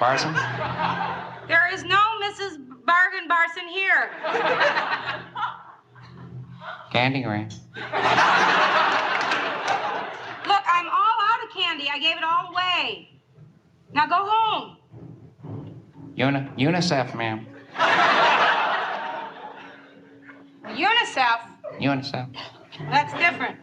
Barson? There is no Mrs. Bargain Barson here. Candy ring. Look, I'm all out of candy. I gave it all away. Now go home. UNICEF, ma'am. UNICEF? UNICEF. That's different.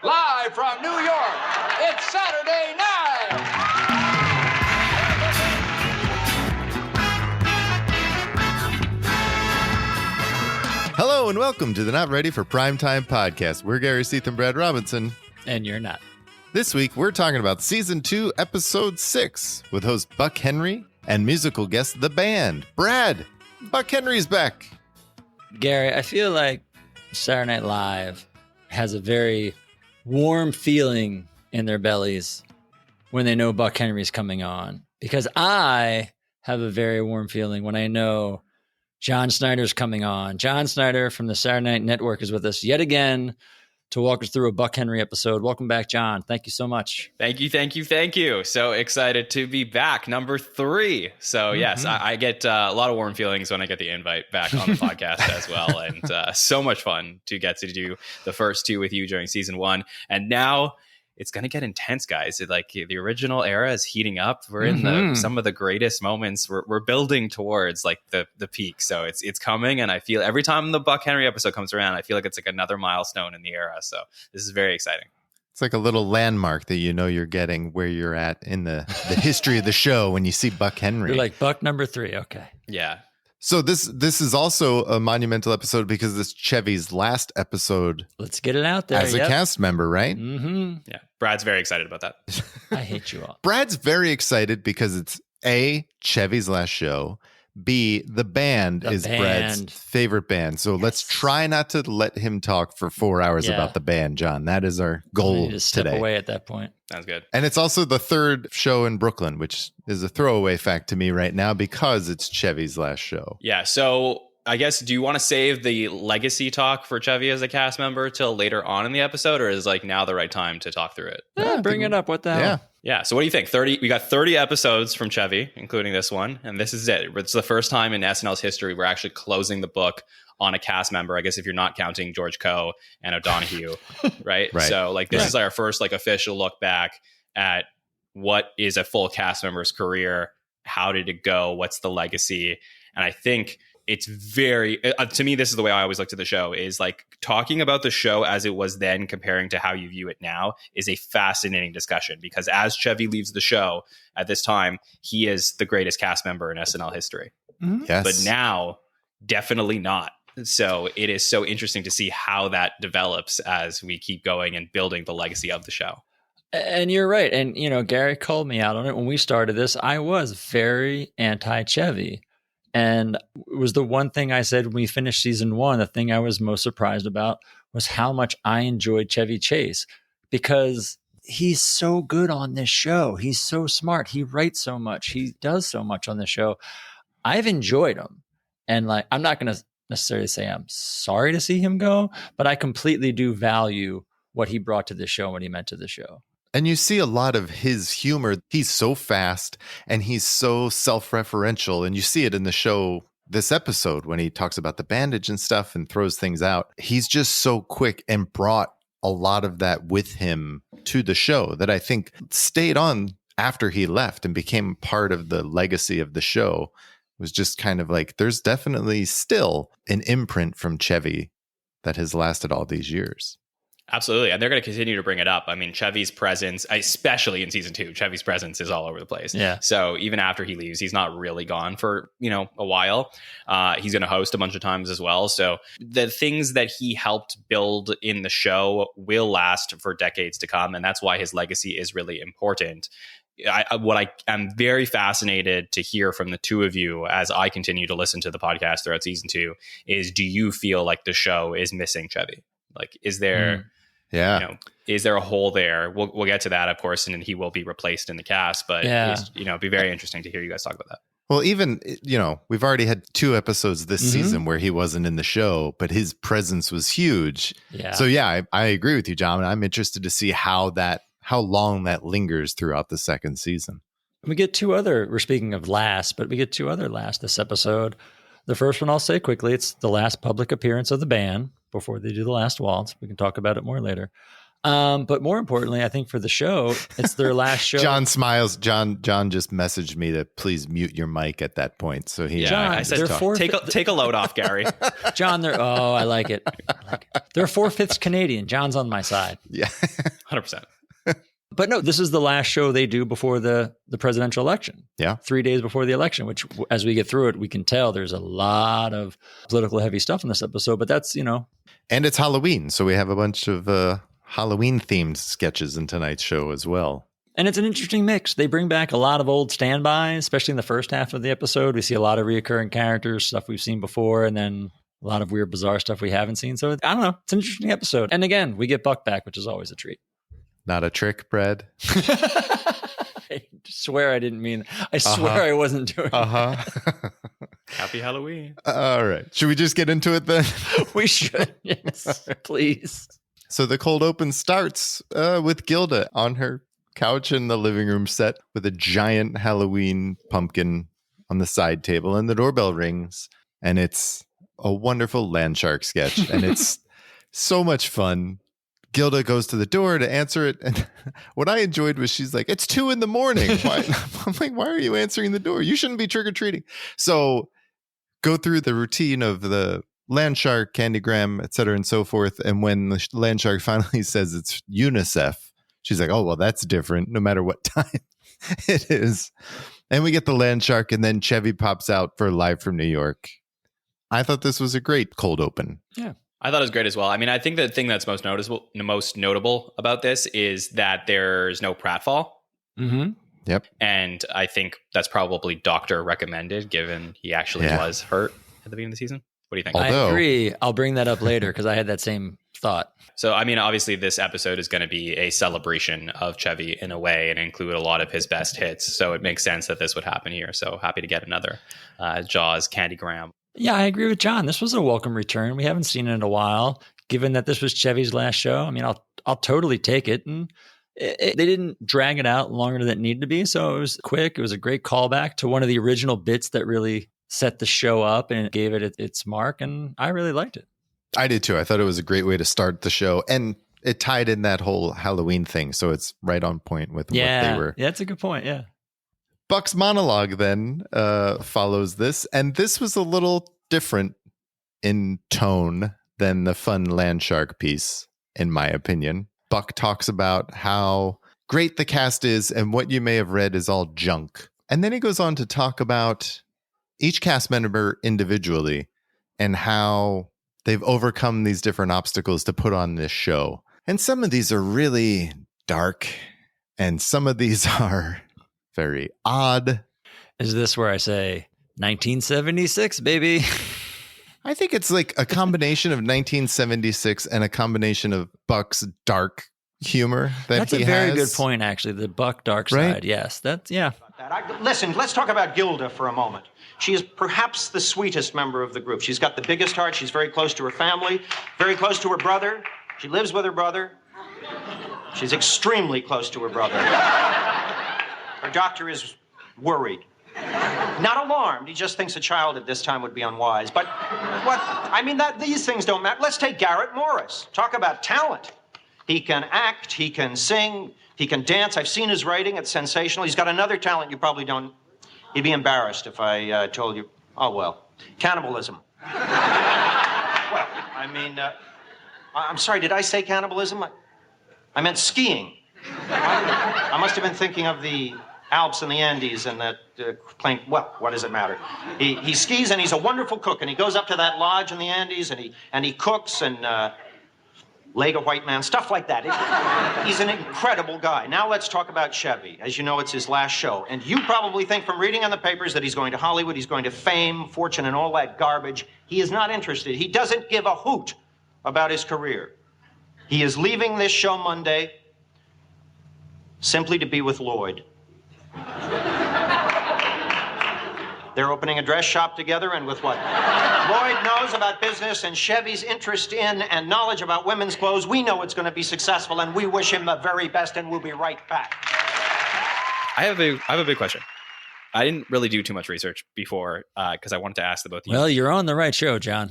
Live from New York, it's Saturday night. Hello and welcome to the Not Ready for Primetime podcast. We're Gary Seath and Brad Robinson. And you're not. This week, we're talking about Season 2, Episode 6, with host Buck Henry and musical guest The Band. Brad, Buck Henry's back. Gary, I feel like Saturday Night Live has a very warm feeling in their bellies when they know Buck Henry's coming on. Because I have a very warm feeling when I know Jon Schneider's coming on. Jon Schneider from the Saturday Night Network is with us yet again to walk us through a Buck Henry episode. Welcome back, Jon. Thank you so much. Thank you. So excited to be back. Number 3. So yes, I get a lot of warm feelings when I get the invite back on the podcast as well. And so much fun to get to do the first 2 with you during season 1. And now it's going to get intense, guys. Like the original era is heating up. We're in some of the greatest moments. We're building towards like the peak. So it's coming. And I feel every time the Buck Henry episode comes around, I feel like it's like another milestone in the era. So this is very exciting. It's like a little landmark that you know you're getting where you're at in the history of the show when you see Buck Henry. You're like Buck number 3. Okay. Yeah. So this is also a monumental episode because it's Chevy's last episode. Let's get it out there. As a cast member, right? Mm-hmm. Yeah. Brad's very excited about that. I hate you all. Brad's very excited because it's A, Chevy's last show. B, the band is Brad's favorite band. So let's try not to let him talk for 4 hours about the band, John. That is our goal to step today. away at that point. Sounds good. And it's also the 3rd show in Brooklyn, which is a throwaway fact to me right now because it's Chevy's last show. Yeah. So I guess, do you want to save the legacy talk for Chevy as a cast member till later on in the episode, or is like now the right time to talk through it? Yeah, bring it up. What the hell? Yeah. So what do you think? We got 30 episodes from Chevy, including this one. And this is it. It's the first time in SNL's history we're actually closing the book on a cast member. I guess if you're not counting George Coe and O'Donoghue, right? So like this is our first like official look back at what is a full cast member's career. How did it go? What's the legacy? And I think it's very, to me, this is the way I always looked at the show, is like talking about the show as it was then comparing to how you view it now is a fascinating discussion, because as Chevy leaves the show at this time, he is the greatest cast member in SNL history. Yes. But now, definitely not. So it is so interesting to see how that develops as we keep going and building the legacy of the show. And you're right. And, you know, Gary called me out on it when we started this. I was very anti-Chevy. And it was the one thing I said when we finished season 1, the thing I was most surprised about was how much I enjoyed Chevy Chase, because he's so good on this show. He's so smart. He writes so much. He does so much on the show. I've enjoyed him. And like, I'm not going to necessarily say I'm sorry to see him go, but I completely do value what he brought to the show and what he meant to the show. And you see a lot of his humor. He's so fast and he's so self-referential. And you see it in the show this episode when he talks about the bandage and stuff and throws things out. He's just so quick and brought a lot of that with him to the show that I think stayed on after he left and became part of the legacy of the show. It was just kind of like, there's definitely still an imprint from Chevy that has lasted all these years. Absolutely. And they're going to continue to bring it up. I mean, Chevy's presence, especially in season 2, Chevy's presence is all over the place. Yeah. So even after he leaves, he's not really gone for, a while. He's going to host a bunch of times as well. So the things that he helped build in the show will last for decades to come. And that's why his legacy is really important. What I am very fascinated to hear from the two of you as I continue to listen to the podcast throughout season 2 is, do you feel like the show is missing Chevy? Like, is there... Yeah. Is there a hole there? We'll get to that, of course, and he will be replaced in the cast. But it'd be very interesting to hear you guys talk about that. Well, even, we've already had 2 episodes this season where he wasn't in the show, but his presence was huge. Yeah. So yeah, I agree with you, John. I'm interested to see how long that lingers throughout the second season. We get 2 other, we're speaking of last, but we get 2 other last this episode. The first one I'll say quickly, it's the last public appearance of the band before they do the last waltz. We can talk about it more later. But more importantly, I think for the show, it's their last show. John smiles. John just messaged me to please mute your mic at that point. So I said, take a load off, Gary. John, I like it. They're 4/5 Canadian. John's on my side. Yeah, 100%. But no, this is the last show they do before the presidential election. Yeah. 3 days before the election, which as we get through it, we can tell there's a lot of political heavy stuff in this episode, but that's, And it's Halloween. So we have a bunch of Halloween themed sketches in tonight's show as well. And it's an interesting mix. They bring back a lot of old standbys, especially in the first half of the episode. We see a lot of reoccurring characters, stuff we've seen before, and then a lot of weird, bizarre stuff we haven't seen. So I don't know. It's an interesting episode. And again, we get Buck back, which is always a treat. Not a trick, Brad. I swear I didn't mean. I swear I wasn't doing. Happy Halloween. All right. Should we just get into it then? We should. Yes, please. So the cold open starts with Gilda on her couch in the living room set with a giant Halloween pumpkin on the side table, and the doorbell rings, and it's a wonderful land shark sketch, and it's so much fun. Gilda goes to the door to answer it, and what I enjoyed was she's like, "It's 2 a.m. Why?" I'm like, "Why are you answering the door? You shouldn't be trick or treating." So go through the routine of the land shark, candygram, et cetera, and so forth. And when the land shark finally says it's UNICEF, she's like, "Oh, well, that's different no matter what time it is." And we get the land shark, and then Chevy pops out for Live from New York. I thought this was a great cold open. Yeah. I thought it was great as well. I mean, I think the thing that's most notable about this is that there's no pratfall. Mm-hmm. Yep. And I think that's probably doctor recommended, given he actually was hurt at the beginning of the season. What do you think? I agree. I'll bring that up later because I had that same thought. So, I mean, obviously this episode is going to be a celebration of Chevy in a way and include a lot of his best hits. So it makes sense that this would happen here. So happy to get another Jaws Candygram. Yeah, I agree with John. This was a welcome return. We haven't seen it in a while. Given that this was Chevy's last show, I mean, I'll totally take it. And they didn't drag it out longer than it needed to be. So it was quick. It was a great callback to one of the original bits that really set the show up and gave it its mark. And I really liked it. I did too. I thought it was a great way to start the show. And it tied in that whole Halloween thing. So it's right on point with what they were. Yeah, that's a good point. Yeah. Buck's monologue then follows this. And this was a little different in tone than the fun land shark piece, in my opinion. Buck talks about how great the cast is and what you may have read is all junk. And then he goes on to talk about each cast member individually and how they've overcome these different obstacles to put on this show. And some of these are really dark and some of these are very odd. Is this where I say 1976, baby? I think it's like a combination of 1976 and a combination of Buck's dark humor that That's he a very has. good point, actually. The Buck dark Right? side. Yes. That's, yeah. Listen, let's talk about Gilda for a moment. She is perhaps the sweetest member of the group. She's got the biggest heart. She's very close to her family, very close to her brother. She lives with her brother. She's extremely close to her brother. Her doctor is worried. Not alarmed. He just thinks a child at this time would be unwise. But what? I mean, these things don't matter. Let's take Garrett Morris. Talk about talent. He can act. He can sing. He can dance. I've seen his writing. It's sensational. He's got another talent you probably don't. He'd be embarrassed if I told you. Oh, well. Cannibalism. Well, I mean, I'm sorry. Did I say cannibalism? I meant skiing. I must have been thinking of the Alps and the Andes and that plane. Well, what does it matter? He skis and he's a wonderful cook, and he goes up to that lodge in the Andes and he cooks and leg a white man, stuff like that. He's an incredible guy. Now let's talk about Chevy. As you know, it's his last show, and you probably think from reading in the papers that he's going to Hollywood, he's going to fame, fortune, and all that garbage. He is not interested. He doesn't give a hoot about his career. He is leaving this show Monday simply to be with Lloyd. They're opening a dress shop together, and with what Lloyd knows about business and Chevy's interest in and knowledge about women's clothes, we know it's going to be successful, and we wish him the very best, and we'll be right back. I have a big question. I didn't really do too much research before because I wanted to ask the both of you. Well, you're on the right show, John.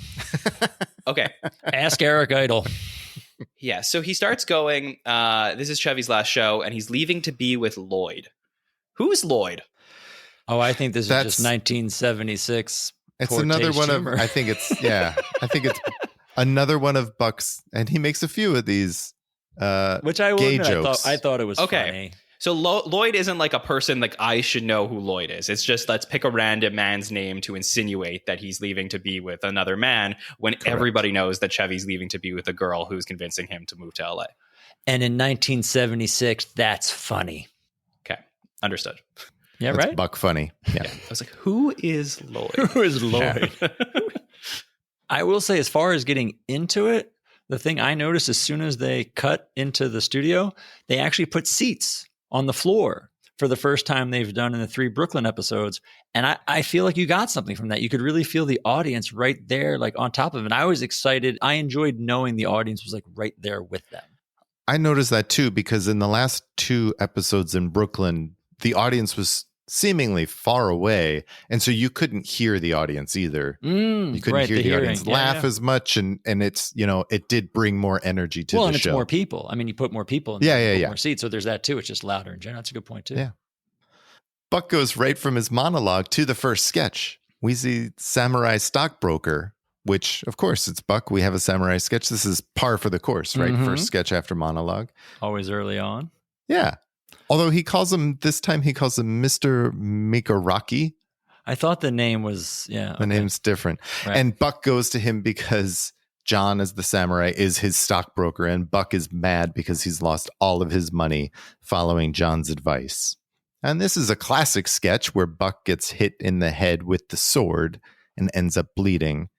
Okay. Ask Eric Idle. Yeah, so he starts going, this is Chevy's last show, and he's leaving to be with Lloyd. Who's Lloyd? Oh, I think this is That's- just 1976. It's poor another taste one humor. of, I think it's another one of Buck's, and he makes a few of these Which I will gay admit, jokes. I thought it was Okay. funny. So Lloyd isn't like a person like I should know who Lloyd is. It's just let's pick a random man's name to insinuate that he's leaving to be with another man when everybody knows that Chevy's leaving to be with a girl who's convincing him to move to LA. And in 1976, that's funny. Okay, understood. Yeah, That's right? Buck funny. Yeah. I was like, who is Lloyd? Who is Lloyd? I will say, as far as getting into it, the thing I noticed as soon as they cut into the studio, they actually put seats on the floor for the first time they've done in the 3 Brooklyn episodes. And I feel like you got something from that. You could really feel the audience right there, like on top of it. And I was excited. I enjoyed knowing the audience was like right there with them. I noticed that too, because in the last 2 episodes in Brooklyn, the audience was seemingly far away. And so you couldn't hear the audience either. You couldn't hear the audience laugh as much. And it's, it did bring more energy to the and show. it's more people. I mean, you put more people in more seats. So there's that too. It's just louder in general. That's a good point too. Yeah. Buck goes right from his monologue to the first sketch. We see Samurai Stockbroker, which, of course, it's Buck. We have a samurai sketch. This is par for the course, right? Mhm. First sketch after monologue. Always early on. Yeah. Although this time he calls him Mr. Mikaraki. I thought the name was, The name's different. Right. And Buck goes to him because John, as the samurai, is his stockbroker. And Buck is mad because he's lost all of his money following John's advice. And this is a classic sketch where Buck gets hit in the head with the sword and ends up bleeding.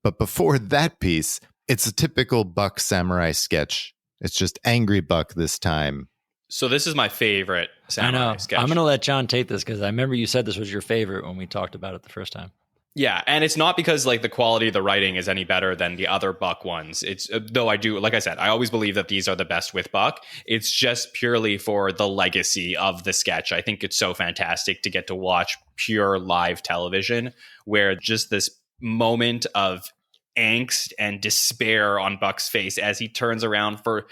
But before that piece, it's a typical Buck samurai sketch. It's just angry Buck this time. So this is my favorite I samurai know. sketch. I'm going to let John take this because I remember you said this was your favorite when we talked about it the first time. Yeah, and it's not because like the quality of the writing is any better than the other Buck ones. It's though I do, like I said, I always believe that these are the best with Buck. It's just purely for the legacy of the sketch. I think it's so fantastic to get to watch pure live television where just this moment of angst and despair on Buck's face as he turns around for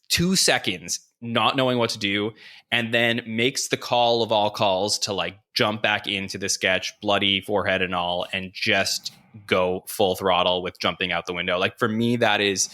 2 seconds, not knowing what to do, and then makes the call of all calls to like jump back into the sketch, bloody forehead and all, and just go full throttle with jumping out the window. Like for me, that is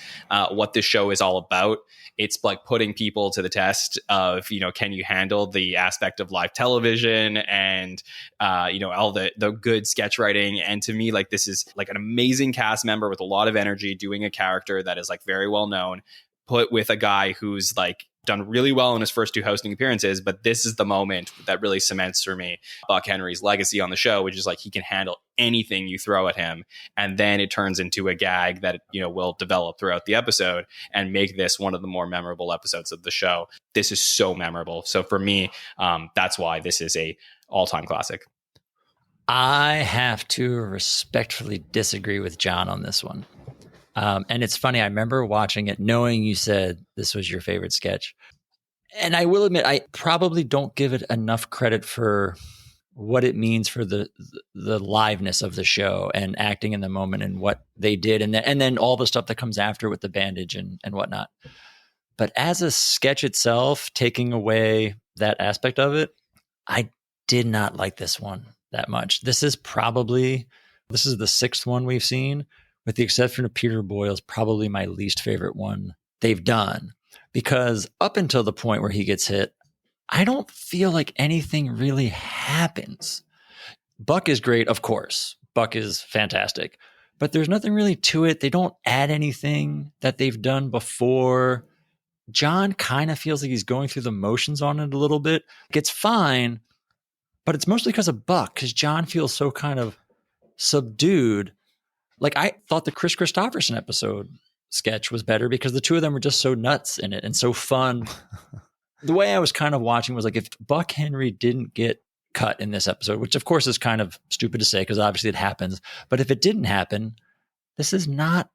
what this show is all about. It's like putting people to the test of, can you handle the aspect of live television and, all the good sketch writing. And to me, like this is like an amazing cast member with a lot of energy doing a character that is like very well known, put with a guy who's like done really well in his first 2 hosting appearances, but this is the moment that really cements for me Buck Henry's legacy on the show, which is like he can handle anything you throw at him, and then it turns into a gag that will develop throughout the episode and make this one of the more memorable episodes of the show. This is so memorable. So for me, that's why this is a all-time classic. I have to respectfully disagree with John on this one. And it's funny, I remember watching it knowing you said this was your favorite sketch. And I will admit, I probably don't give it enough credit for what it means for the liveness of the show and acting in the moment and what they did. And then all the stuff that comes after with the bandage and whatnot. But as a sketch itself, taking away that aspect of it, I did not like this one that much. This is the 6th one we've seen. With the exception of Peter Boyle's, probably my least favorite one they've done. Because up until the point where he gets hit, I don't feel like anything really happens. Buck is great, of course. Buck is fantastic. But there's nothing really to it. They don't add anything that they've done before. John kind of feels like he's going through the motions on it a little bit. It's fine, but it's mostly because of Buck, because John feels so kind of subdued. Like I thought the Chris Christopherson episode sketch was better because the two of them were just so nuts in it and so fun. The way I was kind of watching was like, if Buck Henry didn't get cut in this episode, which of course is kind of stupid to say because obviously it happens, but if it didn't happen, this is not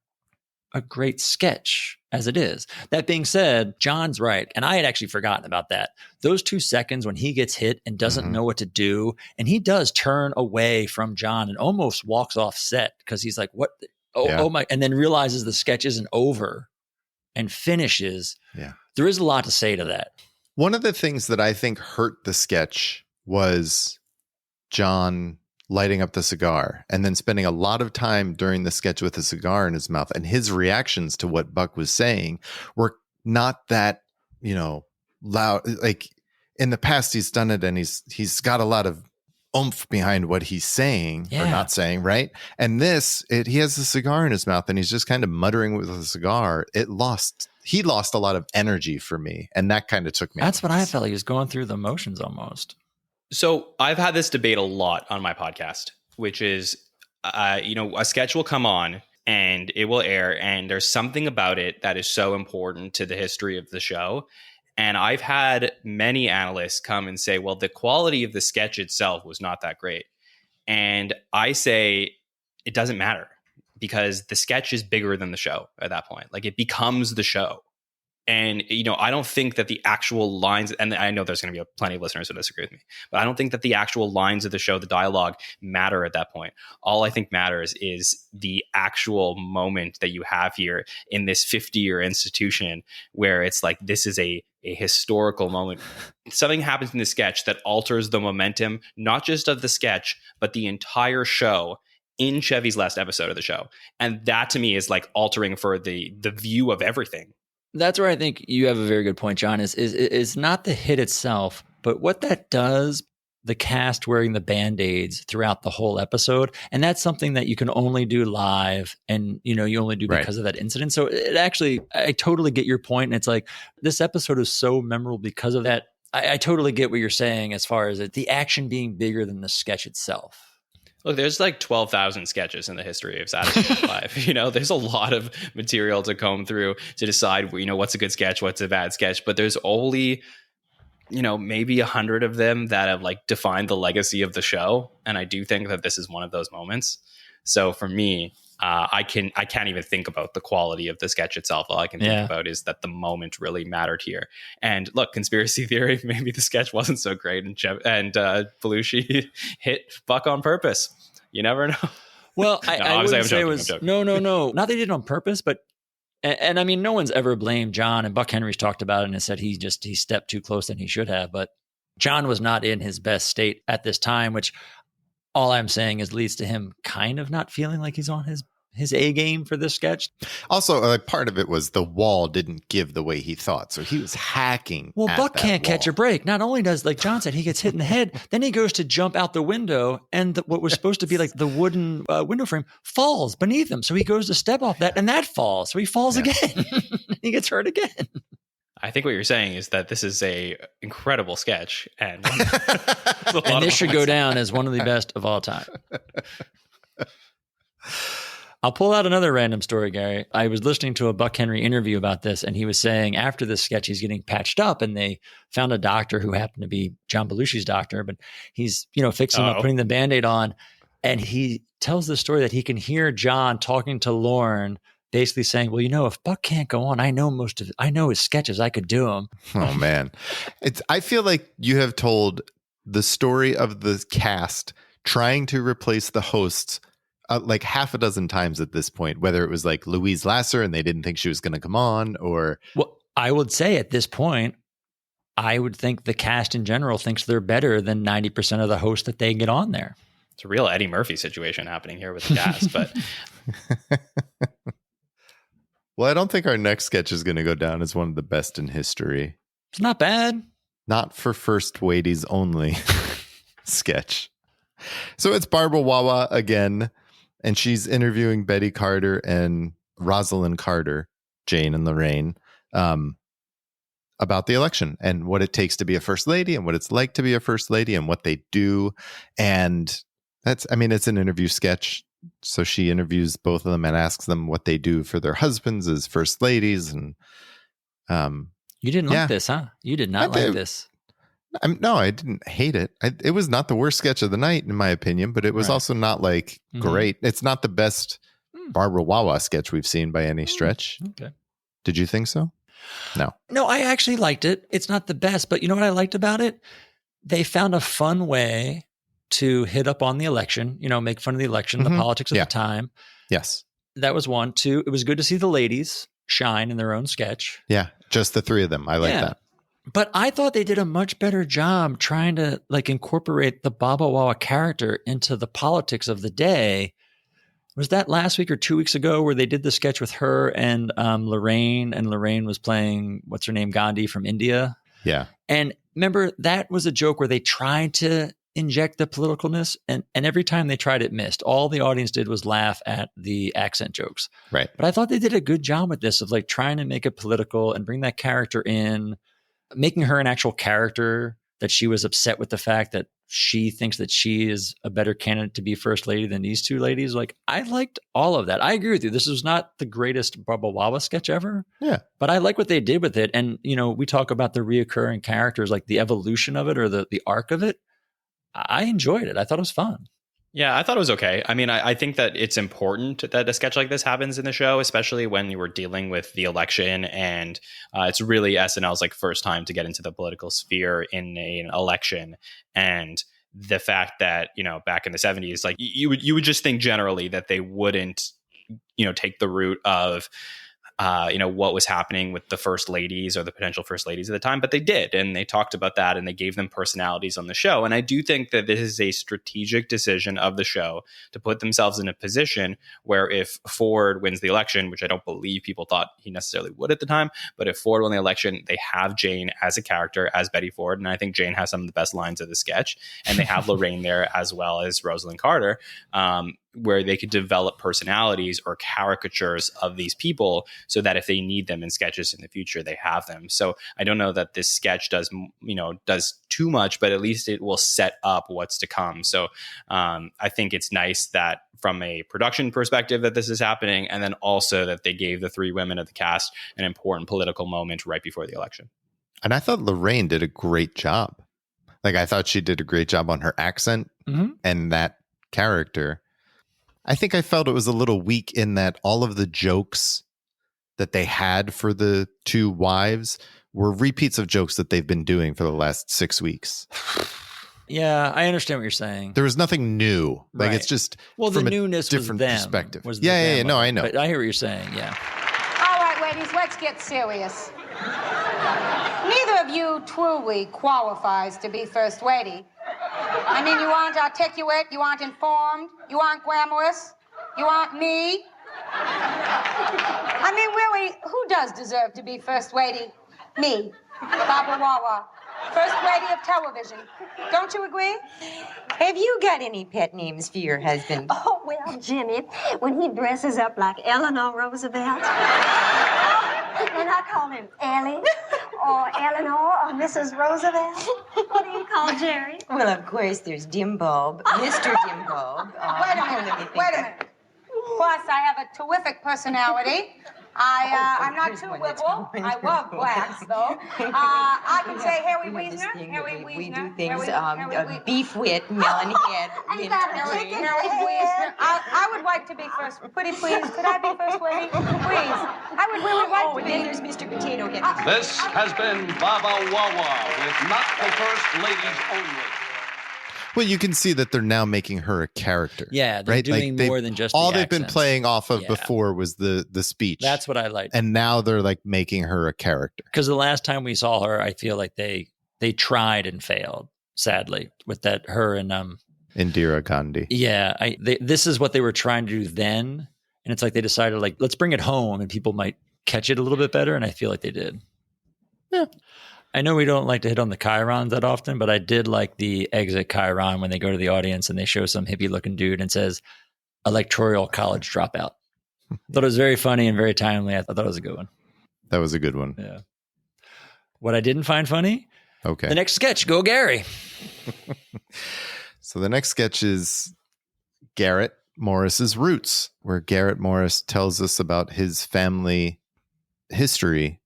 a great sketch as it is. That being said, John's right. And I had actually forgotten about that. Those 2 seconds when he gets hit and doesn't know what to do, and he does turn away from John and almost walks off set because he's like, what? Oh my, and then realizes the sketch isn't over and finishes. Yeah. There is a lot to say to that. One of the things that I think hurt the sketch was John lighting up the cigar and then spending a lot of time during the sketch with a cigar in his mouth, and his reactions to what Buck was saying were not that, loud. Like in the past he's done it and he's got a lot of oomph behind what he's saying or not saying, right? And he has a cigar in his mouth and he's just kind of muttering with a cigar. He lost a lot of energy for me, and that kind of took me. That's what I felt. He was going through the motions almost. So I've had this debate a lot on my podcast, which is, a sketch will come on and it will air, and there's something about it that is so important to the history of the show. And I've had many analysts come and say, well, the quality of the sketch itself was not that great. And I say it doesn't matter because the sketch is bigger than the show at that point. Like, it becomes the show. And, I don't think that the actual lines, and I know there's going to be plenty of listeners who disagree with me, but I don't think that the actual lines of the show, the dialogue, matter at that point. All I think matters is the actual moment that you have here in this 50-year institution where it's like, this is a historical moment. Something happens in the sketch that alters the momentum, not just of the sketch, but the entire show in Chevy's last episode of the show. And that to me is like altering for the view of everything. That's where I think you have a very good point, John, is not the hit itself, but what that does, the cast wearing the Band-Aids throughout the whole episode. And that's something that you can only do live and, you only do because of that incident. So it actually, I totally get your point. And it's like, this episode is so memorable because of that. I totally get what you're saying as far as the action being bigger than the sketch itself. Look, there's like 12,000 sketches in the history of Saturday Night Live. There's a lot of material to comb through to decide, what's a good sketch, what's a bad sketch. But there's only, maybe 100 of them that have like defined the legacy of the show. And I do think that this is one of those moments. So for me, I can't even think about the quality of the sketch itself. All I can think about is that the moment really mattered here. And look, conspiracy theory, maybe the sketch wasn't so great and Belushi hit Buck on purpose. You never know. Well, I wouldn't say it was no. Not that he did it on purpose, but and I mean, no one's ever blamed John, and Buck Henry's talked about it and said he stepped too close than he should have. But John was not in his best state at this time, which all I'm saying is leads to him kind of not feeling like he's on his A game for this sketch. Also, part of it was the wall didn't give the way he thought. So he was hacking. Well, Buck can't wall. catch a break. Not only does, like John said, he gets hit in the head, then he goes to jump out the window, and what was supposed to be like the wooden window frame falls beneath him. So he goes to step off that, and that falls. So he falls again. He gets hurt again. I think what you're saying is that this is a incredible sketch, and this should go down as one of the best of all time. I'll pull out another random story, Gary. I was listening to a Buck Henry interview about this, and he was saying after this sketch, he's getting patched up, and they found a doctor who happened to be John Belushi's doctor, but he's fixing him up, putting the Band-Aid on, and he tells the story that he can hear John talking to Lauren, basically saying, well, if Buck can't go on, I know his sketches. I could do them. Oh, man. I feel like you have told the story of the cast trying to replace the hosts like half a dozen times at this point, whether it was like Louise Lasser and they didn't think she was going to come on or. Well, I would say at this point, I would think the cast in general thinks they're better than 90% of the hosts that they get on there. It's a real Eddie Murphy situation happening here with the cast, but. Well, I don't think our next sketch is going to go down as one of the best in history. It's not bad. Not for first Wadies only sketch. So it's Barbara Wawa again, and she's interviewing Betty Carter and Rosalind Carter, Jane and Lorraine, about the election and what it takes to be a first lady and what it's like to be a first lady and what they do. And it's an interview sketch. So she interviews both of them and asks them what they do for their husbands as first ladies. And you didn't like this, huh? You did not like this. No, I didn't hate it. It was not the worst sketch of the night, in my opinion, but it was also not like great. It's not the best Barbara Wawa sketch we've seen by any stretch. Okay. Did you think so? No, I actually liked it. It's not the best, but you know what I liked about it? They found a fun way to hit up on the election, make fun of the election, the politics of the time. Yes. That was one. Two, it was good to see the ladies shine in their own sketch. Yeah, just the three of them. I like that. But I thought they did a much better job trying to incorporate the Baba Wawa character into the politics of the day. Was that last week or 2 weeks ago where they did the sketch with her and Lorraine, and Lorraine was playing, what's her name, Gandhi from India? Yeah. And remember, that was a joke where they tried to inject the politicalness, and every time they tried, it missed. All the audience did was laugh at the accent jokes. Right. But I thought they did a good job with this of trying to make it political and bring that character in, making her an actual character, that she was upset with the fact that she thinks that she is a better candidate to be first lady than these two ladies. I liked all of that. I agree with you. This was not the greatest Baba Wawa sketch ever. Yeah. But I like what they did with it. And, we talk about the reoccurring characters, the evolution of it or the arc of it. I enjoyed it. I thought it was fun. Yeah, I thought it was okay. I mean, I think that it's important that a sketch like this happens in the show, especially when you were dealing with the election. And it's really SNL's first time to get into the political sphere in an election. And the fact that, back in the 70s, you would just think generally that they wouldn't, take the route of, what was happening with the first ladies or the potential first ladies at the time, but they did. And they talked about that and they gave them personalities on the show. And I do think that this is a strategic decision of the show to put themselves in a position where if Ford wins the election, which I don't believe people thought he necessarily would at the time, but if Ford won the election, they have Jane as a character, as Betty Ford. And I think Jane has some of the best lines of the sketch. And they have Lorraine there as well as Rosalind Carter, where they could develop personalities or caricatures of these people so that if they need them in sketches in the future, they have them. So I don't know that this sketch does too much, but at least it will set up what's to come. So I think it's nice that from a production perspective that this is happening, and then also that they gave the three women of the cast an important political moment right before the election. And I thought Lorraine did a great job. I thought she did a great job on her accent and that character. I think I felt it was a little weak in that all of the jokes that they had for the two wives were repeats of jokes that they've been doing for the last 6 weeks. Yeah, I understand what you're saying. There was nothing new. Right. It's just the from newness a different was them, perspective. Was Yeah, no, I know. But I hear what you're saying, yeah. All right, ladies, let's get serious. Neither of you truly qualifies to be first lady. I mean, you aren't articulate, you aren't informed, you aren't glamorous, you aren't me. I mean, really, who does deserve to be first lady? Me, Barbara Wawa, first lady of television. Don't you agree? Have you got any pet names for your husband? Oh, well, Jimmy, when he dresses up like Eleanor Roosevelt, and I call him Ellie, or Eleanor, or Mrs. Roosevelt. What do you call Jerry? Well, of course, there's Dimbulb, Mr. Dimbulb. Wait a minute. Plus, I have a terrific personality. I'm not too liberal. I love blacks, though. I can say Harry Wiesner. We do things, beef wit, melon head, mint curry. Harry Wiesner. I would like to be first. Pretty please, could I be first lady? Please. I would really like to be. Then there's Mr. Potato Head. This has been Baba Wawa with Not the First Ladies Only. Well, you can see that they're now making her a character. Yeah, they're right? doing more than just all the they've been accents. playing off of before was the speech. That's what I liked. And now they're making her a character. Because the last time we saw her, I feel like they tried and failed, sadly, with that her and Indira Gandhi. Yeah, this is what they were trying to do then, and it's they decided let's bring it home and people might catch it a little bit better, and I feel like they did. Yeah. I know we don't like to hit on the chyrons that often, but I did like the exit chyron when they go to the audience and they show some hippie looking dude and says electoral college dropout. Thought it was very funny and very timely. I thought it was a good one. That was a good one. Yeah. What I didn't find funny. Okay. The next sketch, go Gary. So the next sketch is Garrett Morris's roots, where Garrett Morris tells us about his family history,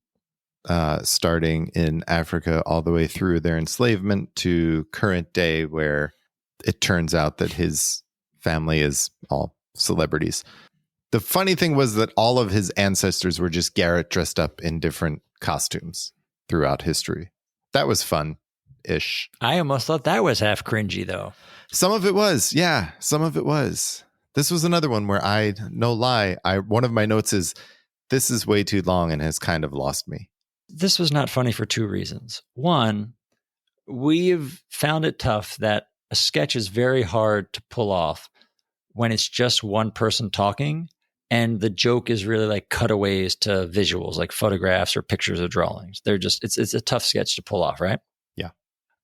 starting in Africa all the way through their enslavement to current day, where it turns out that his family is all celebrities. The funny thing was that all of his ancestors were just Garrett dressed up in different costumes throughout history. That was fun-ish. I almost thought that was half cringy, though. Some of it was, yeah. Some of it was. This was another one where one of my notes is, this is way too long and has kind of lost me. This was not funny for two reasons. One, we've found it tough that a sketch is very hard to pull off when it's just one person talking and the joke is really like cutaways to visuals, like photographs or pictures or drawings. They're just, it's a tough sketch to pull off, right? Yeah.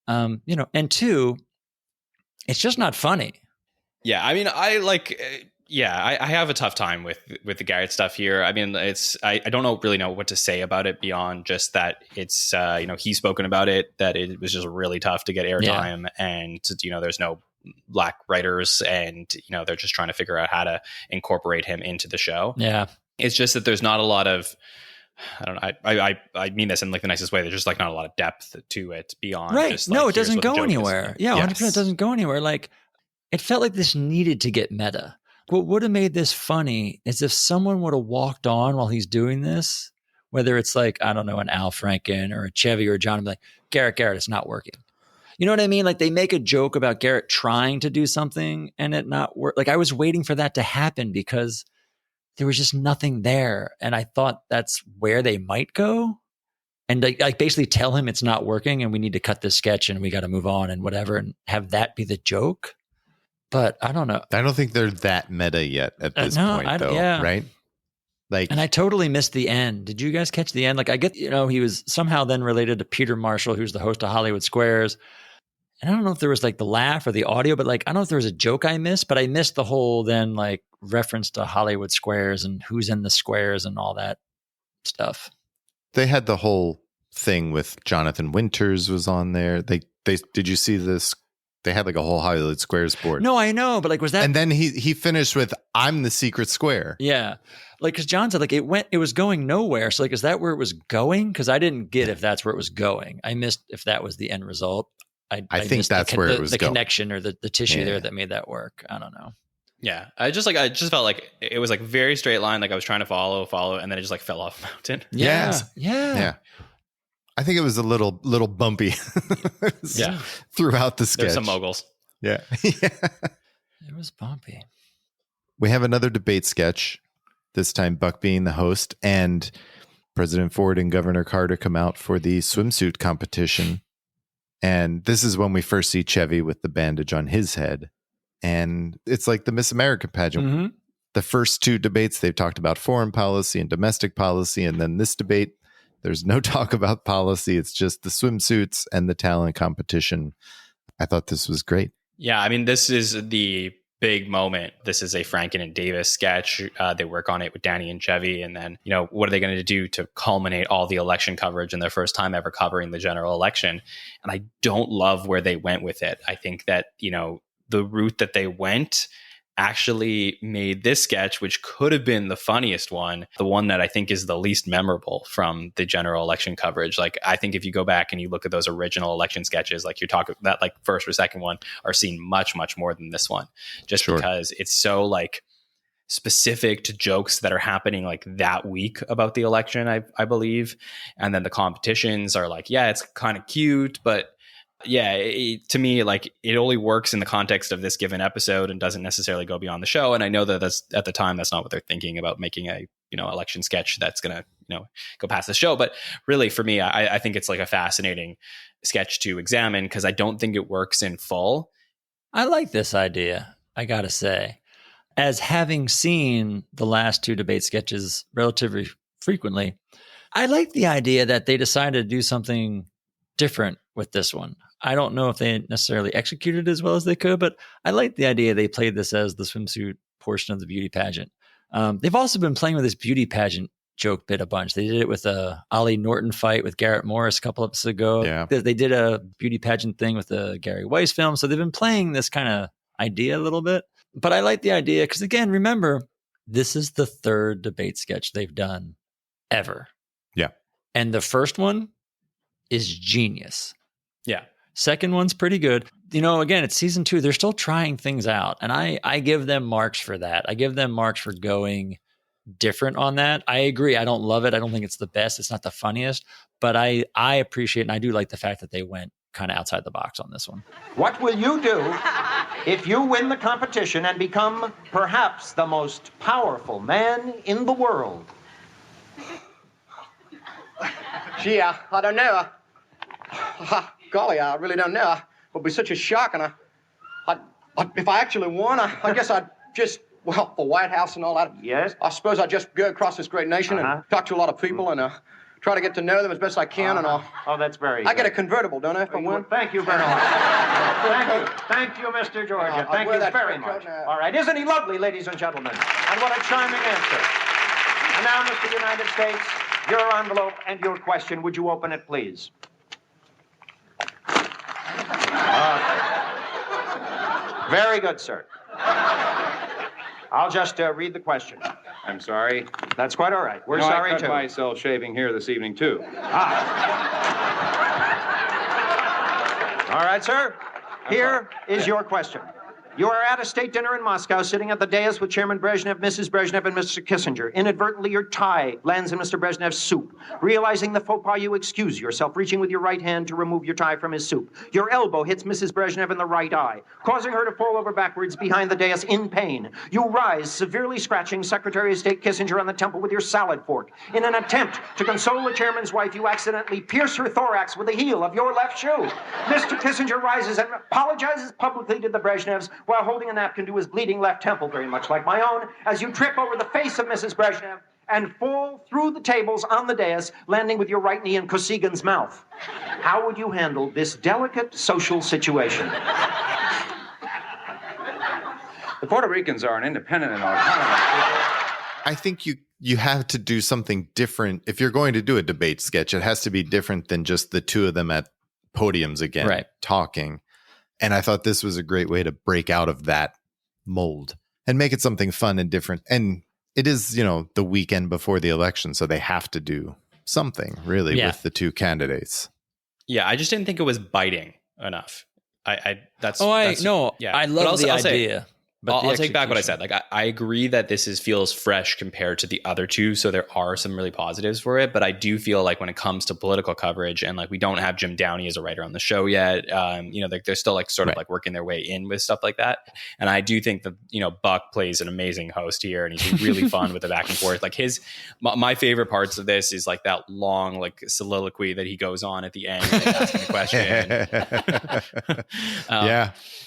And two, it's just not funny. Yeah, I mean, I have a tough time with the Garrett stuff here. I mean, I don't really know what to say about it beyond just that it's he's spoken about it, that it was just really tough to get airtime, and there's no Black writers, and they're just trying to figure out how to incorporate him into the show. Yeah, it's just that there's not a lot of, I don't know. I mean this in like the nicest way. There's just like not a lot of depth to it beyond. Right? Just, No, like, it doesn't here's what the go joke is. anywhere. Yeah, 100% doesn't go anywhere. Like, it felt like this needed to get meta. What would have made this funny is if someone would have walked on while he's doing this, whether it's like, I don't know, an Al Franken or a Chevy or a John, and be like, Garrett, it's not working. You know what I mean? Like, they make a joke about Garrett trying to do something and it not work. Like, I was waiting for that to happen because there was just nothing there. And I thought that's where they might go. And like basically tell him it's not working and we need to cut this sketch and we got to move on and whatever, and have that be the joke. But I don't know. I don't think they're that meta yet at this point, though. Yeah. Right? Like, and I totally missed the end. Did you guys catch the end? Like, I get, he was somehow then related to Peter Marshall, who's the host of Hollywood Squares. And I don't know if there was like the laugh or the audio, but like, I don't know if there was a joke I missed, but I missed the whole then like reference to Hollywood Squares and who's in the squares and all that stuff. they had the whole thing with Jonathan Winters was on there. They did you see this? They had like a whole Hollywood Squares board. No, I know, but like, was that? And then he finished with "I'm the secret square." Yeah, like because John said like it was going nowhere. So like, is that where it was going? Because I didn't get if that's where it was going. I missed if that was the end result. I think that's where it was the going. Connection or the tissue there that made that work. I don't know. Yeah, I just felt like it was like very straight line. Like I was trying to follow, and then it just like fell off a mountain. Yeah. I think it was a little bumpy. Yeah, throughout the sketch. There's some moguls. Yeah. It was bumpy. We have another debate sketch. This time, Buck being the host, and President Ford and Governor Carter come out for the swimsuit competition. And this is when we first see Chevy with the bandage on his head. And it's like the Miss America pageant. Mm-hmm. The first two debates, they've talked about foreign policy and domestic policy. And then this debate, there's no talk about policy. It's just the swimsuits and the talent competition. I thought this was great. Yeah, I mean, this is the big moment. This is a Franken and Davis sketch. They work on it with Danny and Chevy. And then, what are they going to do to culminate all the election coverage in their first time ever covering the general election? And I don't love where they went with it. I think that, the route that they went actually made this sketch, which could have been the funniest one, the one that I think is the least memorable from the general election coverage. Like, I think if you go back and you look at those original election sketches, like you're talking that like first or second one are seen much, much more than this one, just because it's so like specific to jokes that are happening like that week about the election, I believe. And then the competitions are like, yeah, it's kind of cute, but yeah, to me, like it only works in the context of this given episode and doesn't necessarily go beyond the show. And I know that that's at the time, that's not what they're thinking about, making a, election sketch that's going to, go past the show. But really for me, I think it's like a fascinating sketch to examine because I don't think it works in full. I like this idea, I got to say. As having seen the last two debate sketches relatively frequently, I like the idea that they decided to do something different with this one. I don't know if they necessarily executed as well as they could, but I like the idea they played this as the swimsuit portion of the beauty pageant. They've also been playing with this beauty pageant joke bit a bunch. They did it with a Ollie Norton fight with Garrett Morris a couple episodes ago. Yeah. They did a beauty pageant thing with the Gary Weiss film. So they've been playing this kind of idea a little bit. But I like the idea because, again, remember, this is the third debate sketch they've done ever. Yeah. And the first one is genius. Yeah. Second one's pretty good. Again, it's season 2. They're still trying things out. And I give them marks for that. I give them marks for going different on that. I agree. I don't love it. I don't think it's the best. It's not the funniest. But I appreciate and I do like the fact that they went kind of outside the box on this one. What will you do if you win the competition and become perhaps the most powerful man in the world? Gee, I don't know. Golly, I really don't know. It would be such a shock, and if I actually won, I guess I'd just, the White House and all that. Yes? I suppose I'd just go across this great nation and talk to a lot of people and try to get to know them as best I can. And Oh, that's very I good. get a convertible, don't I, if I win? Thank you very much. Thank you, Mr. Georgia. Thank you very much. All right, isn't he lovely, ladies and gentlemen? And what a charming answer. And now, Mr. United States, your envelope and your question. Would you open it, please? Very good, sir. I'll just read the question. I'm sorry. That's quite all right. We're sorry, I cut too. myself shaving here this evening, too. All right, sir. Here is your question. You are at a state dinner in Moscow, sitting at the dais with Chairman Brezhnev, Mrs. Brezhnev, and Mr. Kissinger. Inadvertently, your tie lands in Mr. Brezhnev's soup. Realizing the faux pas, you excuse yourself, reaching with your right hand to remove your tie from his soup. Your elbow hits Mrs. Brezhnev in the right eye, causing her to fall over backwards behind the dais in pain. You rise, severely scratching Secretary of State Kissinger on the temple with your salad fork. In an attempt to console the chairman's wife, you accidentally pierce her thorax with the heel of your left shoe. Mr. Kissinger rises and apologizes publicly to the Brezhnevs while holding a napkin to his bleeding left temple, very much like my own, as you trip over the face of Mrs. Brezhnev and fall through the tables on the dais, landing with your right knee in Kosygин's mouth. How would you handle this delicate social situation? The Puerto Ricans are an independent and autonomous people. I think you have to do something different. If you're going to do a debate sketch, it has to be different than just the two of them at podiums again, talking. And I thought this was a great way to break out of that mold and make it something fun and different. And it is, the weekend before the election, so they have to do something really with the two candidates. Yeah, I just didn't think it was biting enough. I love the idea. But I'll take back what I said. Like, I agree that this feels fresh compared to the other two. So there are some really positives for it. But I do feel like when it comes to political coverage and we don't have Jim Downey as a writer on the show yet, they're still sort of working their way in with stuff like that. And I do think that, Buck plays an amazing host here and he's really fun with the back and forth. Like my favorite parts of this is that long, soliloquy that he goes on at the end asking the question.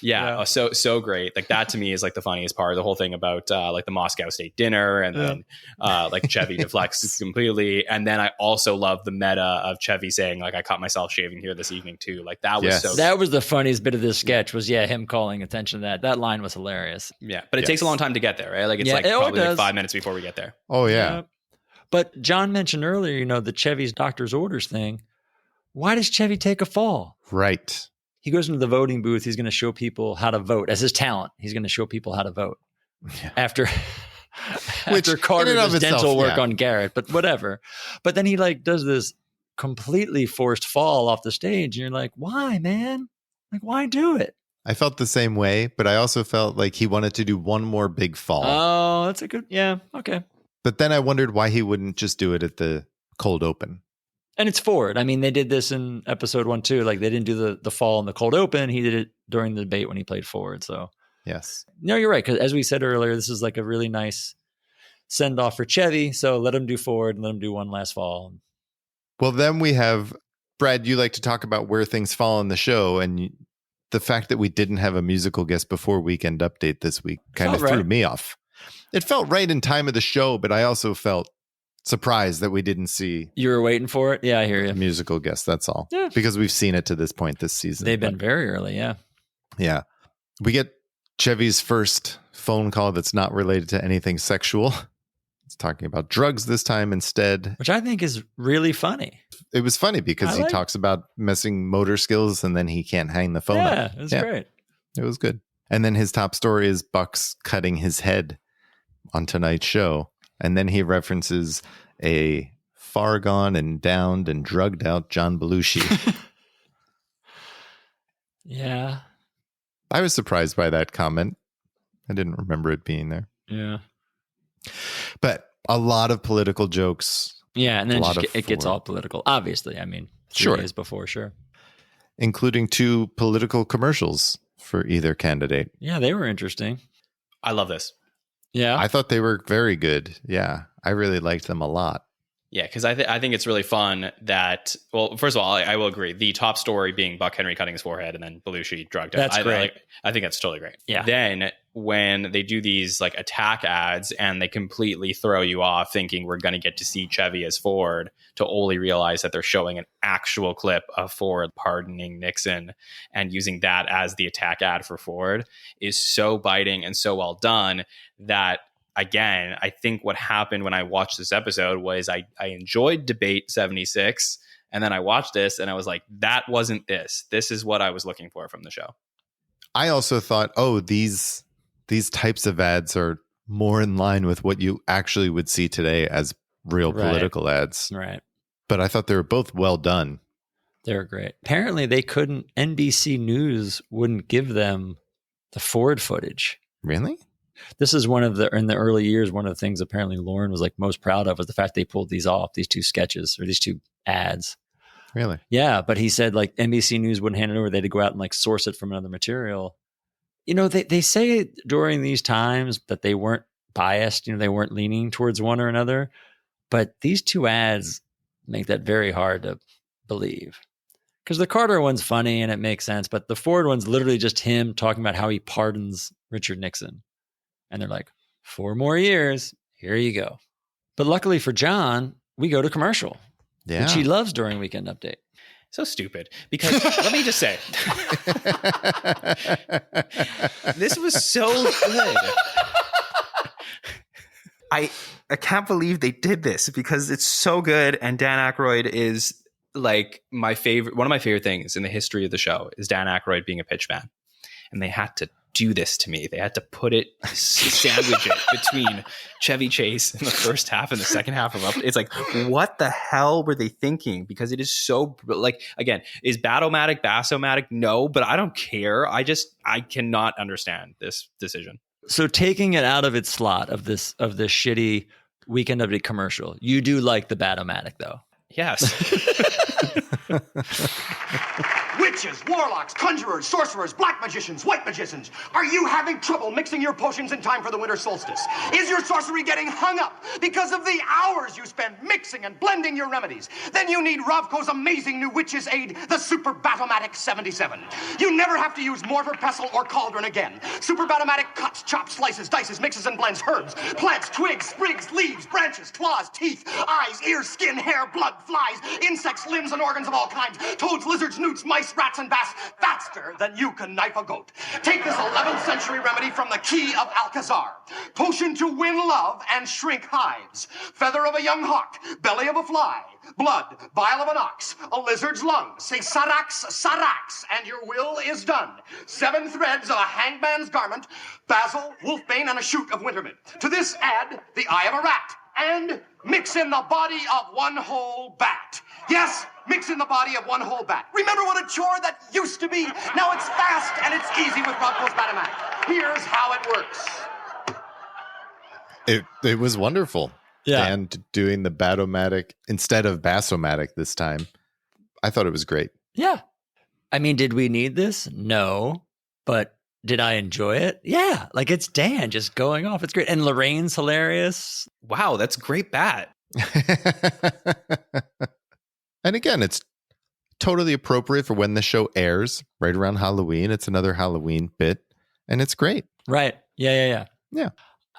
Yeah. So great. That to me is the funniest part. The whole thing about the Moscow State dinner and then Chevy deflects completely. And then I also love the meta of Chevy saying I caught myself shaving here this evening too. That was the funniest bit of this sketch was him calling attention to that. That line was hilarious. Yeah. But it takes a long time to get there, right? It's probably 5 minutes before we get there. Oh yeah. But John mentioned earlier, the Chevy's doctor's orders thing. Why does Chevy take a fall? Right. He goes into the voting booth. He's going to show people how to vote as his talent. He's going to show people how to vote after Carter does dental work on Garrett, but whatever. But then he does this completely forced fall off the stage. And you're like, why, man? Why do it? I felt the same way, but I also felt like he wanted to do one more big fall. Oh, that's a good, okay. But then I wondered why he wouldn't just do it at the cold open. And it's Ford. I mean, they did this in episode 1 too. They didn't do the fall in the cold open. He did it during the debate when he played Ford. So yes, no, you're right. Because as we said earlier, this is a really nice send off for Chevy. So let him do Ford and let him do one last fall. Well, then we have Brad. You like to talk about where things fall in the show, and the fact that we didn't have a musical guest before Weekend Update this week kind of threw me off. It felt right in time of the show, but I also felt surprised that we didn't see. You were waiting for it? Yeah, I hear you. Musical guest, that's all. Yeah. Because we've seen it to this point this season. They've been very early, yeah. Yeah. We get Chevy's first phone call that's not related to anything sexual. It's talking about drugs this time instead. Which I think is really funny. It was funny because he talks about messing motor skills and then he can't hang the phone up. Yeah, it was great. It was good. And then his top story is Buck's cutting his head on tonight's show. And then he references a far gone and downed and drugged out John Belushi. Yeah. I was surprised by that comment. I didn't remember it being there. Yeah. But a lot of political jokes. Yeah, and then it gets Ford. all political. Obviously, I mean, 3 Sure. days before, sure. Including 2 political commercials for either candidate. Yeah, they were interesting. I love this. Yeah. I thought they were very good. Yeah, I really liked them a lot. Yeah, because I think it's really fun that, well, first of all, I will agree. The top story being Buck Henry cutting his forehead and then Belushi drugged out. That's great. I think that's totally great. Yeah. Then when they do these like attack ads and they completely throw you off thinking we're going to get to see Chevy as Ford, to only realize that they're showing an actual clip of Ford pardoning Nixon and using that as the attack ad for Ford is so biting and so well done that, again, I think what happened when I watched this episode was I enjoyed Debate 76, and then I watched this and I was like, that wasn't this. This is what I was looking for from the show. I also thought, these types of ads are more in line with what you actually would see today as real political ads. Right. But I thought they were both well done. They're great. Apparently NBC News wouldn't give them the Ford footage. Really? This is in the early years, one of the things apparently Lauren was like most proud of was the fact they pulled these off, these 2 sketches or these 2 ads. Really? Yeah. But he said like NBC News wouldn't hand it over. They had to go out and like source it from another material. You know, they say during these times that they weren't biased, they weren't leaning towards one or another, but these 2 ads make that very hard to believe. Because the Carter one's funny and it makes sense, but the Ford one's literally just him talking about how he pardons Richard Nixon. And they're like, 4 more years, here you go. But luckily for John, we go to commercial, which he loves during Weekend Update. So stupid. Because let me just say, this was so good. I can't believe they did this because it's so good. And Dan Aykroyd is like one of my favorite things in the history of the show is Dan Aykroyd being a pitch man. And they had to do this to me. They had to sandwich it between Chevy Chase in the first half and the second half of It's like, what the hell were they thinking? Because it is so like, again, is Batomatic, Bassomatic? No, but I don't care. I cannot understand this decision. So taking it out of its slot of this shitty Weekend Update commercial, you do like the Batomatic though. Yes. Witches, warlocks, conjurers, sorcerers, black magicians, white magicians. Are you having trouble mixing your potions in time for the winter solstice? Is your sorcery getting hung up because of the hours you spend mixing and blending your remedies? Then you need Ravco's amazing new witch's aid, the Super Batomatic 77. You never have to use mortar, pestle, or cauldron again. Super Batomatic cuts, chops, slices, dices, mixes, and blends herbs, plants, twigs, sprigs, leaves, branches, claws, teeth, eyes, ears, skin, hair, blood, flies, insects, limbs, and organs of all kinds, toads, lizards, newts, mice, rats, and bats, faster than you can knife a goat. Take this 11th century remedy from the key of Alcazar. Potion to win love and shrink hives. Feather of a young hawk, belly of a fly, blood, bile of an ox, a lizard's lung. Say sarax, sarax, and your will is done. 7 threads of a hangman's garment, basil, wolfbane, and a shoot of wintermint. To this add the eye of a rat, and mix in the body of 1 whole bat. Yes, mix in the body of 1 whole bat. Remember what a chore that used to be? Now it's fast and it's easy with Ravco's Batomatic. Here's how it works. It was wonderful. Yeah. And doing the Batomatic instead of Bassomatic this time. I thought it was great. Yeah. I mean, did we need this? No. But did I enjoy it? Yeah. Like it's Dan just going off. It's great. And Lorraine's hilarious. Wow, that's great bat. And again, it's totally appropriate for when the show airs right around Halloween. It's another Halloween bit and it's great. Right. Yeah. Yeah.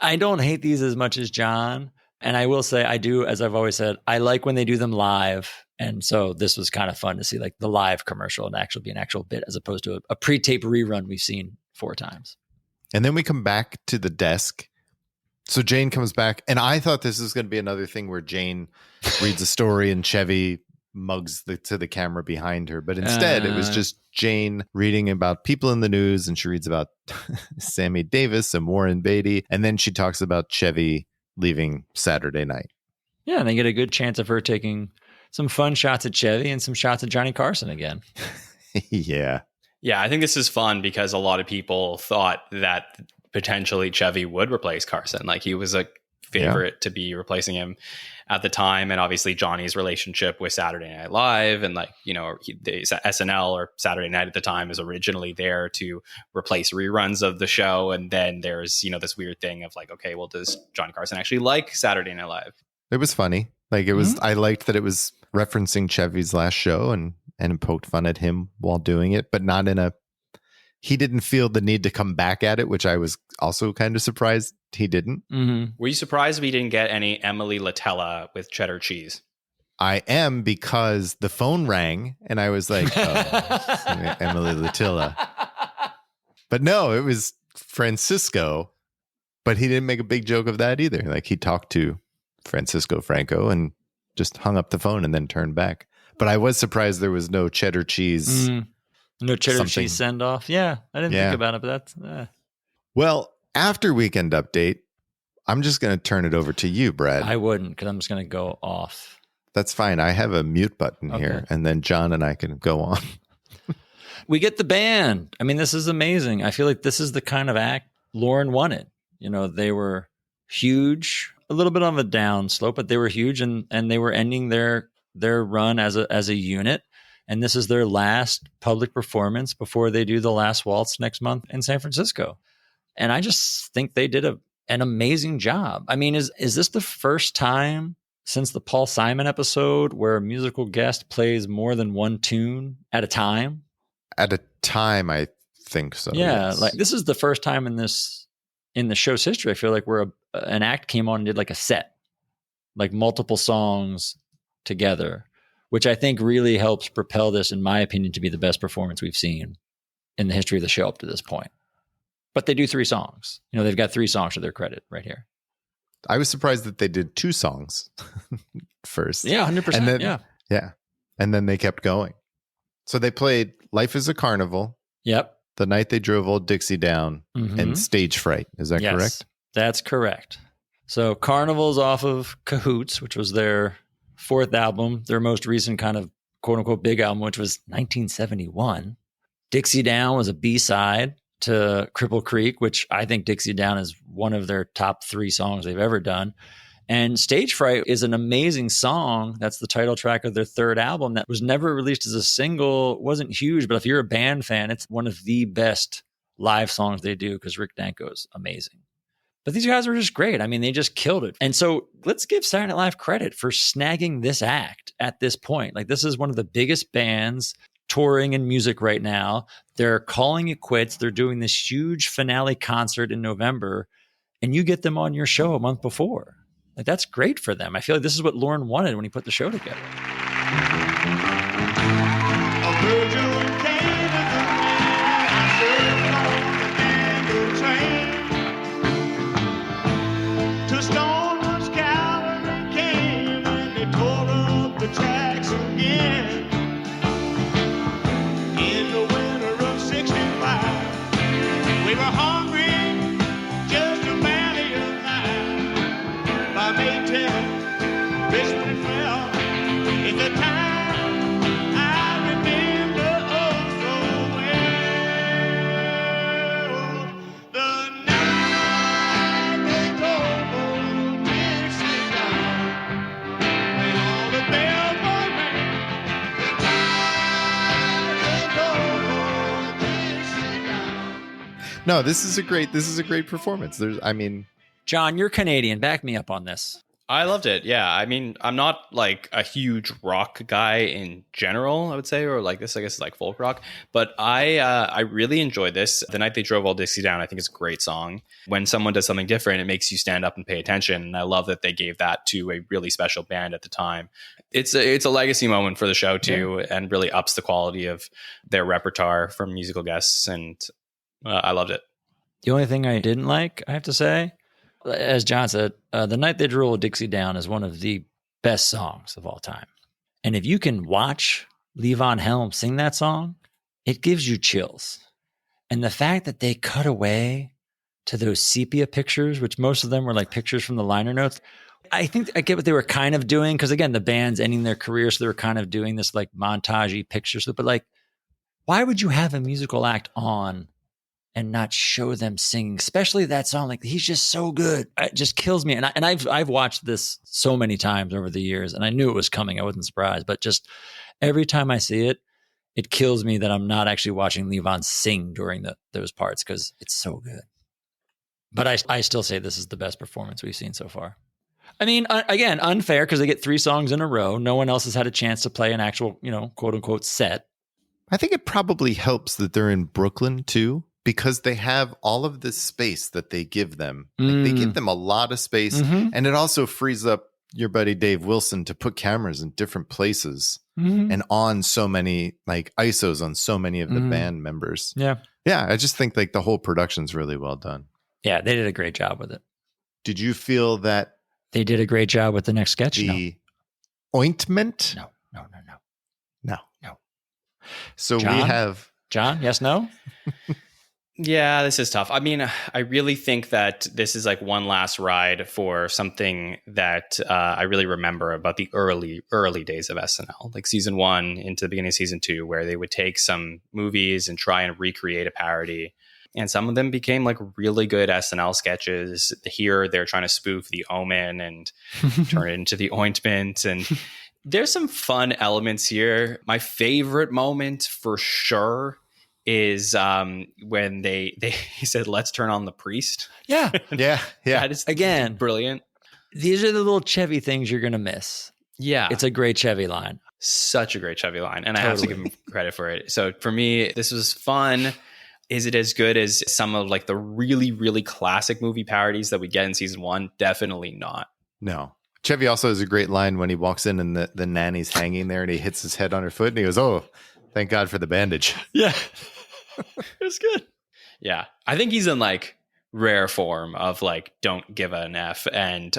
I don't hate these as much as John. And I will say I do, as I've always said, I like when they do them live. And so this was kind of fun to see like the live commercial and actually be an actual bit as opposed to a pre-tape rerun we've seen 4 times. And then we come back to the desk. So Jane comes back and I thought this was going to be another thing where Jane reads a story and Chevy mugs to the camera behind her. But instead, it was just Jane reading about people in the news, and she reads about Sammy Davis and Warren Beatty. And then she talks about Chevy leaving Saturday night. Yeah, and they get a good chance of her taking some fun shots at Chevy and some shots at Johnny Carson again. Yeah. Yeah, I think this is fun because a lot of people thought that potentially Chevy would replace Carson. Like he was a favorite to be replacing him at the time. And obviously Johnny's relationship with Saturday Night Live and the SNL or Saturday Night at the time is originally there to replace reruns of the show. And then there's, this weird thing of like, okay, well, does Johnny Carson actually like Saturday Night Live? It was funny. Like it was, I liked that it was referencing Chevy's last show and poked fun at him while doing it, but not he didn't feel the need to come back at it, which I was also kind of surprised he didn't. Mm-hmm. Were you surprised we didn't get any Emily Latella with cheddar cheese? I am, because the phone rang and I was like, oh, Emily Latilla. But no, it was Francisco, but he didn't make a big joke of that either. Like he talked to Francisco Franco and just hung up the phone and then turned back. But I was surprised there was no cheddar cheese. No cheddar cheese send off. Yeah, I didn't think about it, but that's. Well, after Weekend Update, I'm just going to turn it over to you, Brad. I wouldn't, because I'm just going to go off. That's fine. I have a mute button here, and then John and I can go on. We get the band. I mean, this is amazing. I feel like this is the kind of act Lauren wanted. They were huge, a little bit on the down slope, but they were huge, and they were ending their run as a unit. And this is their last public performance before they do the last waltz next month in San Francisco. And I just think they did an amazing job. I mean, is this the first time since the Paul Simon episode where a musical guest plays more than one tune at a time? At a time, I think so. Yeah, yes. like this is the first time in the show's history, I feel like, where an act came on and did like a set, like multiple songs together, which I think really helps propel this, in my opinion, to be the best performance we've seen in the history of the show up to this point. But they do 3 songs. They've got 3 songs to their credit right here. I was surprised that they did 2 songs first. Yeah, 100%. And then, yeah. And then they kept going. So they played Life is a Carnival. Yep. The Night They Drove Old Dixie Down, and Stage Fright. Is that correct? That's correct. So Carnival's off of Cahoots, which was their 4th album, their most recent kind of quote unquote big album, which was 1971. Dixie Down was a B-side to Cripple Creek, which I think Dixie Down is one of their top 3 songs they've ever done. And Stage Fright is an amazing song. That's the title track of their 3rd album that was never released as a single. It wasn't huge, but if you're a band fan, it's one of the best live songs they do because Rick Danko is amazing. But these guys were just great. I mean, they just killed it. And so let's give Saturday Night Live credit for snagging this act at this point. Like, this is one of the biggest bands touring in music right now. They're calling it quits. They're doing this huge finale concert in November, and you get them on your show a month before. Like, that's great for them. I feel like this is what Lauren wanted when he put the show together. No, this is a great performance. John, you're Canadian. Back me up on this. I loved it. Yeah. I mean, I'm not like a huge rock guy in general, I would say, or like this, I guess, is like folk rock. But I really enjoyed this. The Night They Drove Old Dixie Down, I think, is a great song. When someone does something different, it makes you stand up and pay attention. And I love that they gave that to a really special band at the time. It's a legacy moment for the show too, and really ups the quality of their repertoire from musical guests. And I loved it. The only thing I didn't like, I have to say, as John said, The Night They Drove Old Dixie Down is one of the best songs of all time. And if you can watch Levon Helm sing that song, it gives you chills. And the fact that they cut away to those sepia pictures, which most of them were like pictures from the liner notes, I think I get what they were kind of doing. Because again, the band's ending their career, so they were kind of doing this like montage-y pictures. But like, why would you have a musical act on and not show them singing, especially that song? Like, he's just so good. It just kills me. And I've watched this so many times over the years, and I knew it was coming. I wasn't surprised, but just every time I see it, it kills me that I'm not actually watching Levon sing during those parts, because it's so good. But I still say this is the best performance we've seen so far. I mean, again, unfair because they get 3 songs in a row. No one else has had a chance to play an actual, quote unquote set. I think it probably helps that they're in Brooklyn too, because they have all of this space that they give them. Like, they give them a lot of space, and it also frees up your buddy Dave Wilson to put cameras in different places and on so many like ISOs on so many of the band members. Yeah. I just think like the whole production's really well done. Yeah, they did a great job with it. Did you feel that they did a great job with the next sketch? The ointment? No. So John? we have John. Yes, no. Yeah, this is tough. I mean, I really think that this is like one last ride for something that I really remember about the early days of SNL, like season 1 into the beginning of season 2, where they would take some movies and try and recreate a parody. And some of them became like really good SNL sketches. Here, they're trying to spoof The Omen and turn it into The Ointment. And there's some fun elements here. My favorite moment for sure is when he said, "Let's turn on the priest." Yeah. That is again brilliant. These are the little Chevy things you're gonna miss. Yeah, it's a great Chevy line. Such a great Chevy line, and I have to give him credit for it. So for me, this was fun. Is it as good as some of like the really, really classic movie parodies that we get in season 1? Definitely not. No. Chevy also has a great line when he walks in and the nanny's hanging there and he hits his head on her foot and he goes, "Oh, thank God for the bandage." Yeah. It was good. Yeah. I think he's in like rare form of like don't give an F and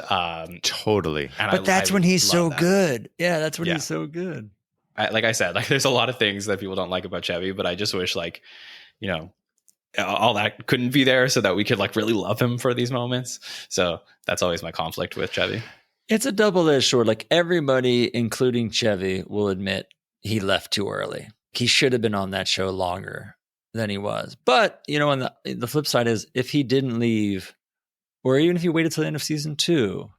totally. And but that's when he's so good. Yeah, that's when he's so good. Like I said, like there's a lot of things that people don't like about Chevy, but I just wish like, all that couldn't be there so that we could like really love him for these moments. So that's always my conflict with Chevy. It's a double-edged sword. Like everybody, including Chevy, will admit he left too early. He should have been on that show longer than he was. But, on the flip side is if he didn't leave, or even if he waited till the end of season 2,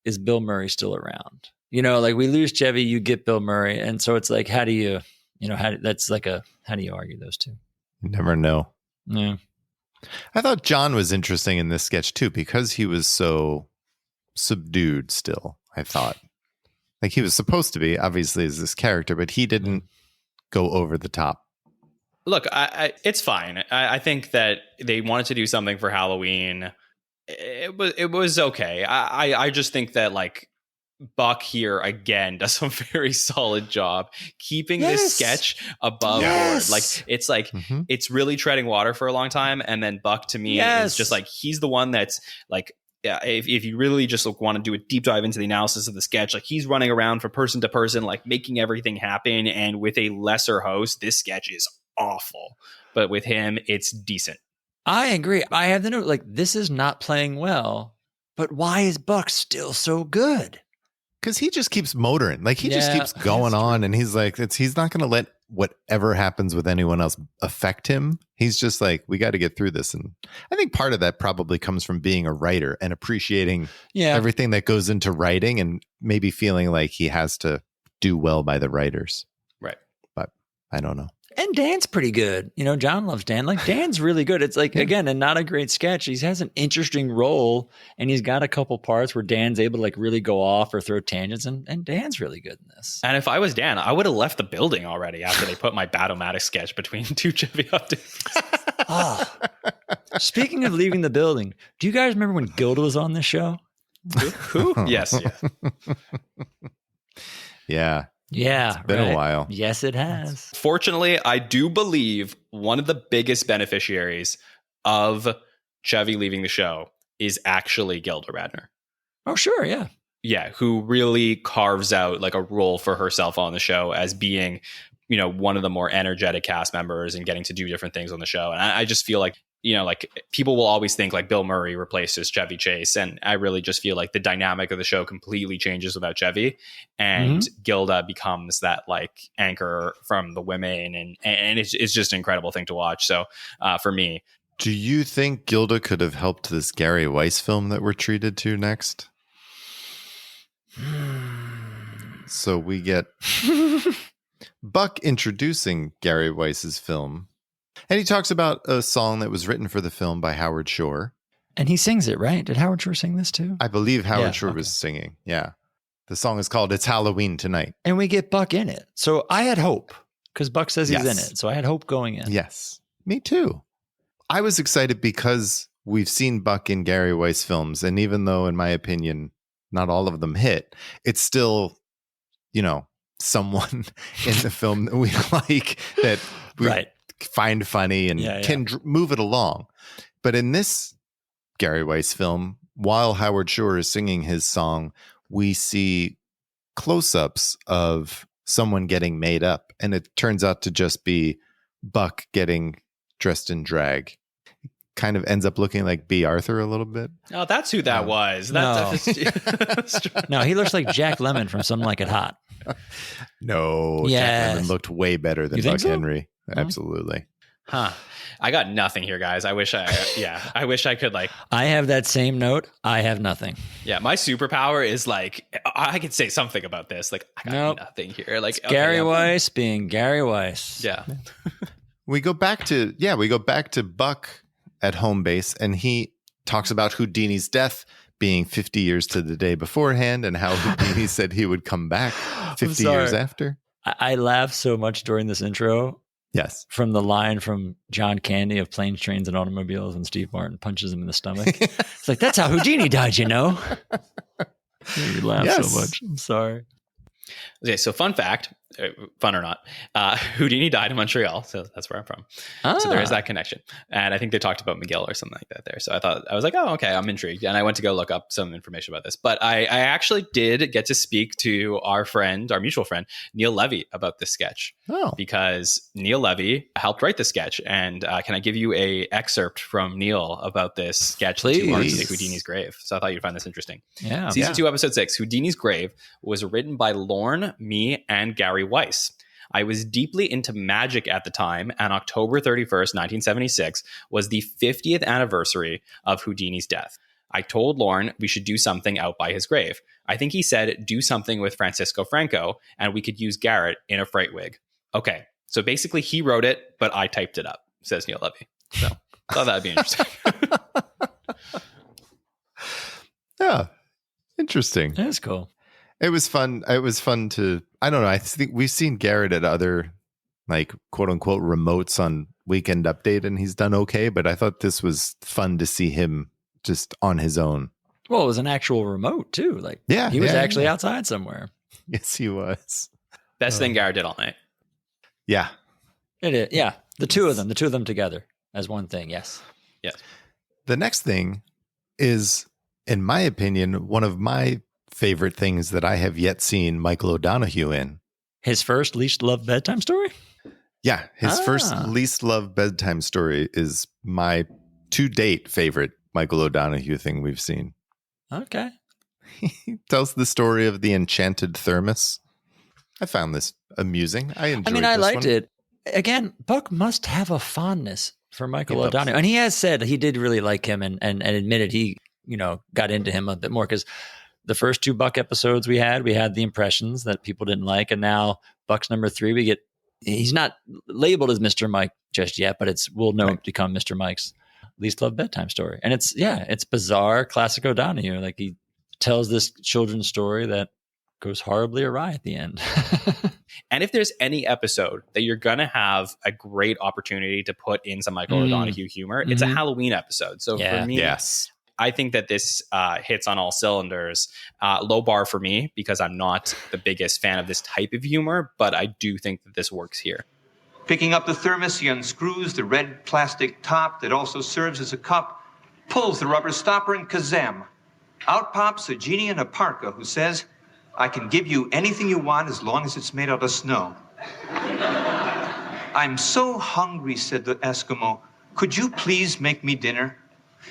is Bill Murray still around? Like we lose Chevy, you get Bill Murray. And so it's like, how do you argue those two? You never know. Yeah. I thought John was interesting in this sketch too, because he was so subdued still. I thought like he was supposed to be, obviously, as this character, but he didn't go over the top. Look, it's fine. I think that they wanted to do something for Halloween. It was okay. I just think that like Buck here again does a very solid job keeping this sketch above board. Like it's really treading water for a long time, and then Buck to me is just like he's the one that's like, yeah, if you really just want to do a deep dive into the analysis of the sketch, like he's running around from person to person, like making everything happen. And with a lesser host, this sketch is awful, but with him, it's decent. I agree. I have the note like this is not playing well, but why is Buck still so good? Because he just keeps motoring. Like he just keeps going on, and he's like, he's not going to let whatever happens with anyone else affect him. He's just like, we got to get through this. And I think part of that probably comes from being a writer and appreciating everything that goes into writing, and maybe feeling like he has to do well by the writers. Right. But I don't know. And Dan's pretty good. John loves Dan. Like Dan's really good. It's like, again, and not a great sketch. He has an interesting role, and he's got a couple parts where Dan's able to like really go off or throw tangents, and Dan's really good in this. And if I was Dan, I would have left the building already after they put my Batomatic sketch between 2 Chevy updates. Speaking of leaving the building, do you guys remember when Gilda was on this show? Who? Yes. Yeah. Yeah, it's been a while. Yes, it has. Fortunately, I do believe one of the biggest beneficiaries of Chevy leaving the show is actually Gilda Radner. Oh, sure, yeah. who really carves out like a role for herself on the show as being, one of the more energetic cast members and getting to do different things on the show. And I just feel like, like people will always think like Bill Murray replaces Chevy Chase. And I really just feel like the dynamic of the show completely changes without Chevy, and Gilda becomes that like anchor from the women. And it's just an incredible thing to watch. So for me. Do you think Gilda could have helped this Gary Weiss film that we're treated to next? So we get Buck introducing Gary Weiss's film. And he talks about a song that was written for the film by Howard Shore. And he sings it, right? Did Howard Shore sing this too? I believe Howard Shore was singing. Yeah. The song is called It's Halloween Tonight. And we get Buck in it. So I had hope because Buck says he's in it. So I had hope going in. Yes. Me too. I was excited because we've seen Buck in Gary Weiss films. And even though, in my opinion, not all of them hit, it's still, someone in the film that we like, that we find funny and can move it along. But in this Gary Weiss film, while Howard Shore is singing his song, we see close-ups of someone getting made up. And it turns out to just be Buck getting dressed in drag. Kind of ends up looking like B. Arthur a little bit. Oh, that's who that was. No, he looks like Jack Lemmon from Something Like It Hot. No, Jack Lemmon looked way better than Buck Henry. Absolutely. Huh. I got nothing here, guys. I wish I could like. I have that same note. I have nothing. Yeah, my superpower is like I could say something about this. Like I got nothing here. Like Gary Weiss being Gary Weiss. Yeah. We go back to Buck at home base, and he talks about Houdini's death being 50 years to the day beforehand, and how Houdini said he would come back 50 years after. I laughed so much during this intro. Yes. From the line from John Candy of Planes, Trains, and Automobiles, and Steve Martin punches him in the stomach. It's like, that's how Houdini died, You laugh so much. I'm sorry. Okay, so fun fact, fun or not, Houdini died in Montreal, so that's where I'm from. So there is that connection. And I think they talked about McGill or something like that there. So I was like, oh, okay, I'm intrigued. And I went to go look up some information about this. But I actually did get to speak to our mutual friend, Neil Levy, about this sketch. Oh. Because Neil Levy helped write the sketch. And can I give you a excerpt from Neil about this sketch, Please. 2 Marks to Houdini's Grave? So I thought you'd find this interesting. Yeah. Season 2, Episode 6, Houdini's Grave, was written by Lorne, me, and Gary Weiss. I was deeply into magic at the time, and October 31st, 1976 was the 50th anniversary of Houdini's death. I told Lorne we should do something out by his grave. I think he said do something with Francisco Franco, and we could use Garrett in a fright wig. Okay, so basically he wrote it, but I typed it up, says Neil Levy. So I thought that'd be interesting. Yeah, interesting. That's cool. It was fun. It was fun to, I don't know. I think we've seen Garrett at other, like, quote unquote, remotes on Weekend Update, and he's done okay. But I thought this was fun to see him just on his own. Well, it was an actual remote, too. Like, he was actually outside somewhere. Yes, he was. Best thing Garrett did all night. Yeah. It is. Yeah. The two of them together as one thing. Yes. Yes. The next thing is, in my opinion, one of my favorite things that I have yet seen Michael O'Donoghue in. His first least loved bedtime story? Yeah, his first least loved bedtime story is my to date favorite Michael O'Donoghue thing we've seen. Okay. He tells the story of the enchanted thermos. I found this amusing. I liked it. Again, Buck must have a fondness for Michael O'Donoghue. And he has said he did really like him and admitted he, got into him a bit more, because the first 2 Buck episodes we had the impressions that people didn't like. And now Buck's number 3, he's not labeled as Mr. Mike just yet, but we'll become Mr. Mike's least loved bedtime story. And it's bizarre, classic O'Donoghue. Like, he tells this children's story that goes horribly awry at the end. And if there's any episode that you're going to have a great opportunity to put in some Michael O'Donoghue humor, it's a Halloween episode. So for me, I think that this hits on all cylinders. Low bar for me, because I'm not the biggest fan of this type of humor, but I do think that this works here. Picking up the thermos, he unscrews the red plastic top that also serves as a cup, pulls the rubber stopper, and kazam. Out pops a genie in a parka who says, I can give you anything you want as long as it's made out of snow. I'm so hungry, said the Eskimo. Could you please make me dinner?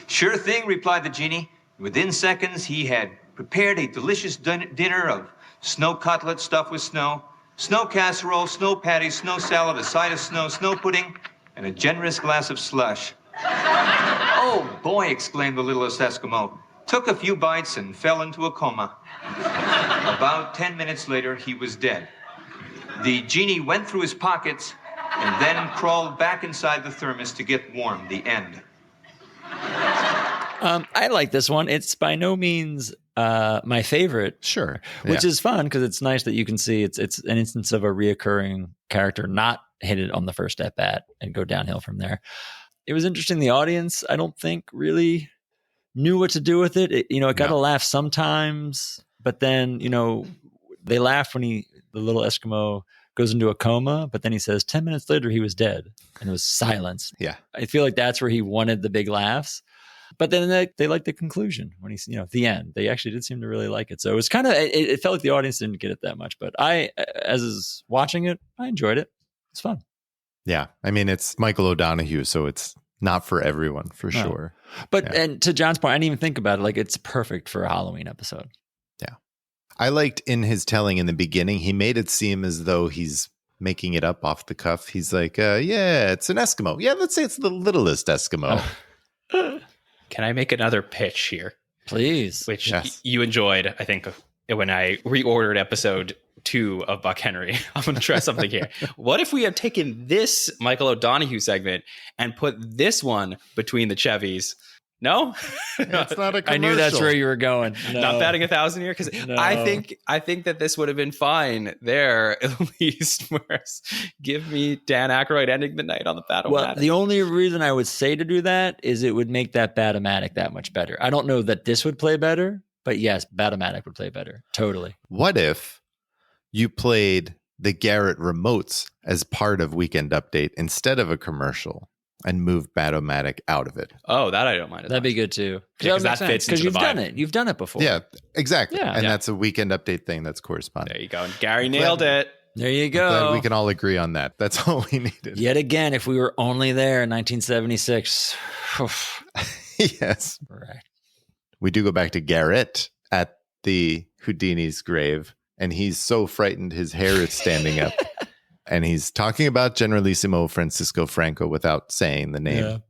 Sure thing, replied the genie. Within seconds, he had prepared a delicious dinner of snow cutlets stuffed with snow casserole, snow patties, snow salad, a side of snow pudding, and a generous glass of slush. Oh, boy, exclaimed the littlest Eskimo. Took a few bites and fell into a coma. About 10 minutes later, he was dead. The genie went through his pockets and then crawled back inside the thermos to get warm. The end. I like this one. It's by no means my favorite. Sure. Which is fun because it's nice that you can see it's an instance of a reoccurring character not hit it on the first at bat and go downhill from there. It was interesting. The audience, I don't think, really knew what to do with it. It got a laugh sometimes, but then, they laugh when the little Eskimo goes into a coma, but then he says 10 minutes later he was dead and it was silence. Yeah. I feel like that's where he wanted the big laughs. But then they liked the conclusion when he's, the end. They actually did seem to really like it. So it was kind of, it felt like the audience didn't get it that much. But I, as is watching it, I enjoyed it. It's fun. Yeah. I mean, it's Michael O'Donoghue, so it's not for everyone, for sure. But, and to John's point, I didn't even think about it. Like, it's perfect for a Halloween episode. Yeah. I liked in his telling in the beginning, he made it seem as though he's making it up off the cuff. He's like, yeah, it's an Eskimo. Yeah, let's say it's the littlest Eskimo. Can I make another pitch here? Please. Which you enjoyed, I think, when I reordered episode 2 of Buck Henry. I'm going to try something here. What if we have taken this Michael O'Donoghue segment and put this one between the Chevys? No? It's not a commercial. I knew that's where you were going. No. Not batting 1,000 here? Because I think that this would have been fine there, at least. Whereas give me Dan Aykroyd ending the night on the Batomatic. Well, the only reason I would say to do that is it would make that Batomatic that much better. I don't know that this would play better, but yes, Batomatic would play better. Totally. What if you played the Garrett remotes as part of Weekend Update instead of a commercial and moved Batomatic out of it? Oh, that I don't mind. That'd be good too. Because that fits into you've the vibe. done it. You've done it before. Yeah, exactly. Yeah. And that's a Weekend Update thing that's corresponding. There you go. And Gary nailed it. There you I'm glad go. we can all agree on that. That's all we needed. Yet again, if we were only there in 1976. Yes. Right. We do go back to Garrett at the Houdini's grave, and he's so frightened his hair is standing up. And he's talking about Generalissimo Francisco Franco without saying the name.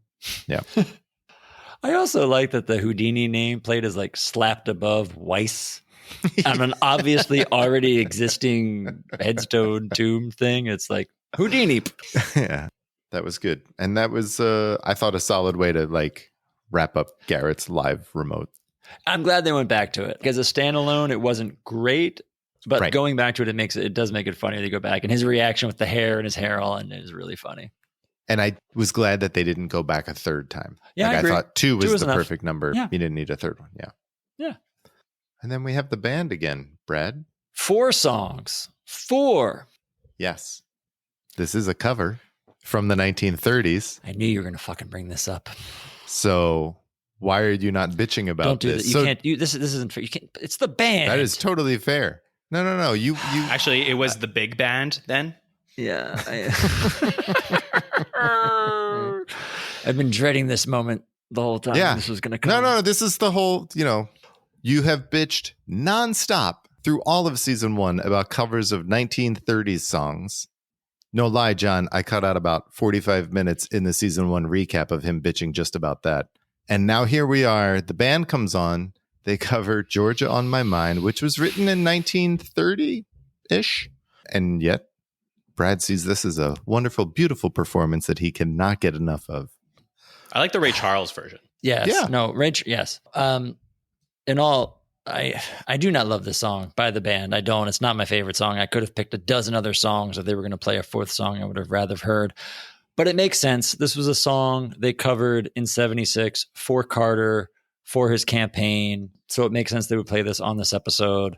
Yeah. I also like that the Houdini name plate is like slapped above Weiss on an obviously already existing headstone tomb thing. It's like Houdini. Yeah, that was good. And that was, I thought, a solid way to like wrap up Garrett's live remote. I'm glad they went back to it. As a standalone, it wasn't great. But Right. going back to it, it does make it funny to go back. And his reaction with the hair and his hair all in it is really funny. And I was glad that they didn't go back a third time. Yeah, like, I agree. thought 2 was the enough. perfect number. Yeah. You didn't need a third one. Yeah. Yeah. And then we have the band again, Brad. 4 songs. 4. Yes. This is a cover from the 1930s. I knew you were going to fucking bring this up. So why are you not bitching about Don't do this? that. You So can't. This isn't fair. You can't. It's the band. that is totally fair. No. You Actually, it was the big band then. Yeah. I've been dreading this moment the whole time. Yeah. This was going to come. No. This is the whole, you have bitched nonstop through all of season 1 about covers of 1930s songs. No lie, John, I cut out about 45 minutes in the season 1 recap of him bitching just about that. And now here we are. The band comes on. They cover Georgia on My Mind, which was written in 1930-ish. And yet Brad sees this as a wonderful, beautiful performance that he cannot get enough of. I like the Ray Charles version. Yes. Yeah. No, Rich. Yes. In all, I do not love this song by the band. I don't. It's not my favorite song. I could have picked a dozen other songs. If they were going to play a 4th song, I would have rather heard. But it makes sense. This was a song they covered in 76 for Carter, for his campaign. So it makes sense they would play this on this episode.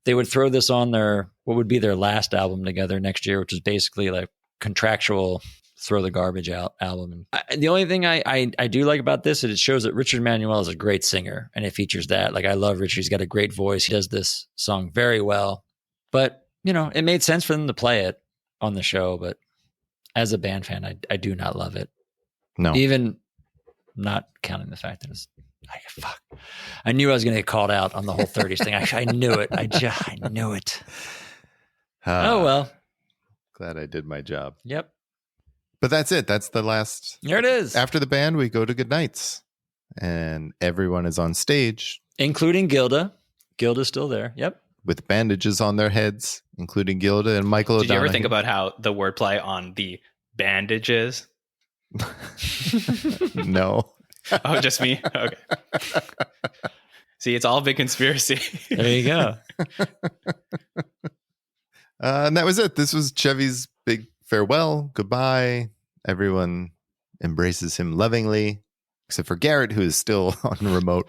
They would throw this on what would be their last album together next year, which is basically like contractual throw the garbage out album. And the only thing I do like about this is it shows that Richard Manuel is a great singer, and it features that. Like, I love Richard. He's got a great voice. He does this song very well. But, you know, it made sense for them to play it on the show. But as a band fan, I do not love it. No. Even not counting the fact that it's, fuck. I knew I was going to get called out on the whole 30s thing. I knew it. I knew it. Oh, well. Glad I did my job. Yep. But that's it. That's the last. There it is. After the band, we go to good nights. And everyone is on stage. Including Gilda. Gilda's still there. Yep. With bandages on their heads, including Gilda and Michael Did you O'Donoghue. ever think about how the wordplay on the bandages? No. Oh, just me? Okay. See, it's all a big conspiracy. There you go. And that was it. This was Chevy's big farewell, goodbye. Everyone embraces him lovingly, except for Garrett, who is still on remote.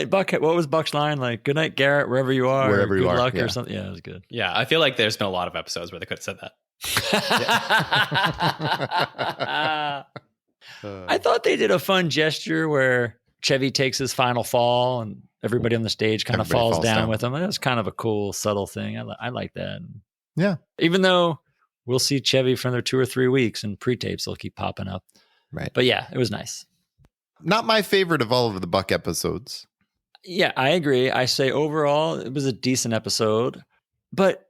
Buck, what was Buck's line? Like, good night, Garrett, wherever you are. Wherever you good are, luck yeah. or something. Yeah, it was good. Yeah, I feel like there's been a lot of episodes where they could have said that. I thought they did a fun gesture where Chevy takes his final fall and everybody on the stage kind of falls down with him. That was kind of a cool, subtle thing. I like that. Yeah. Even though we'll see Chevy for another 2 or 3 weeks and pre-tapes will keep popping up. Right. But yeah, it was nice. Not my favorite of all of the Buck episodes. Yeah, I agree. I say overall, it was a decent episode. But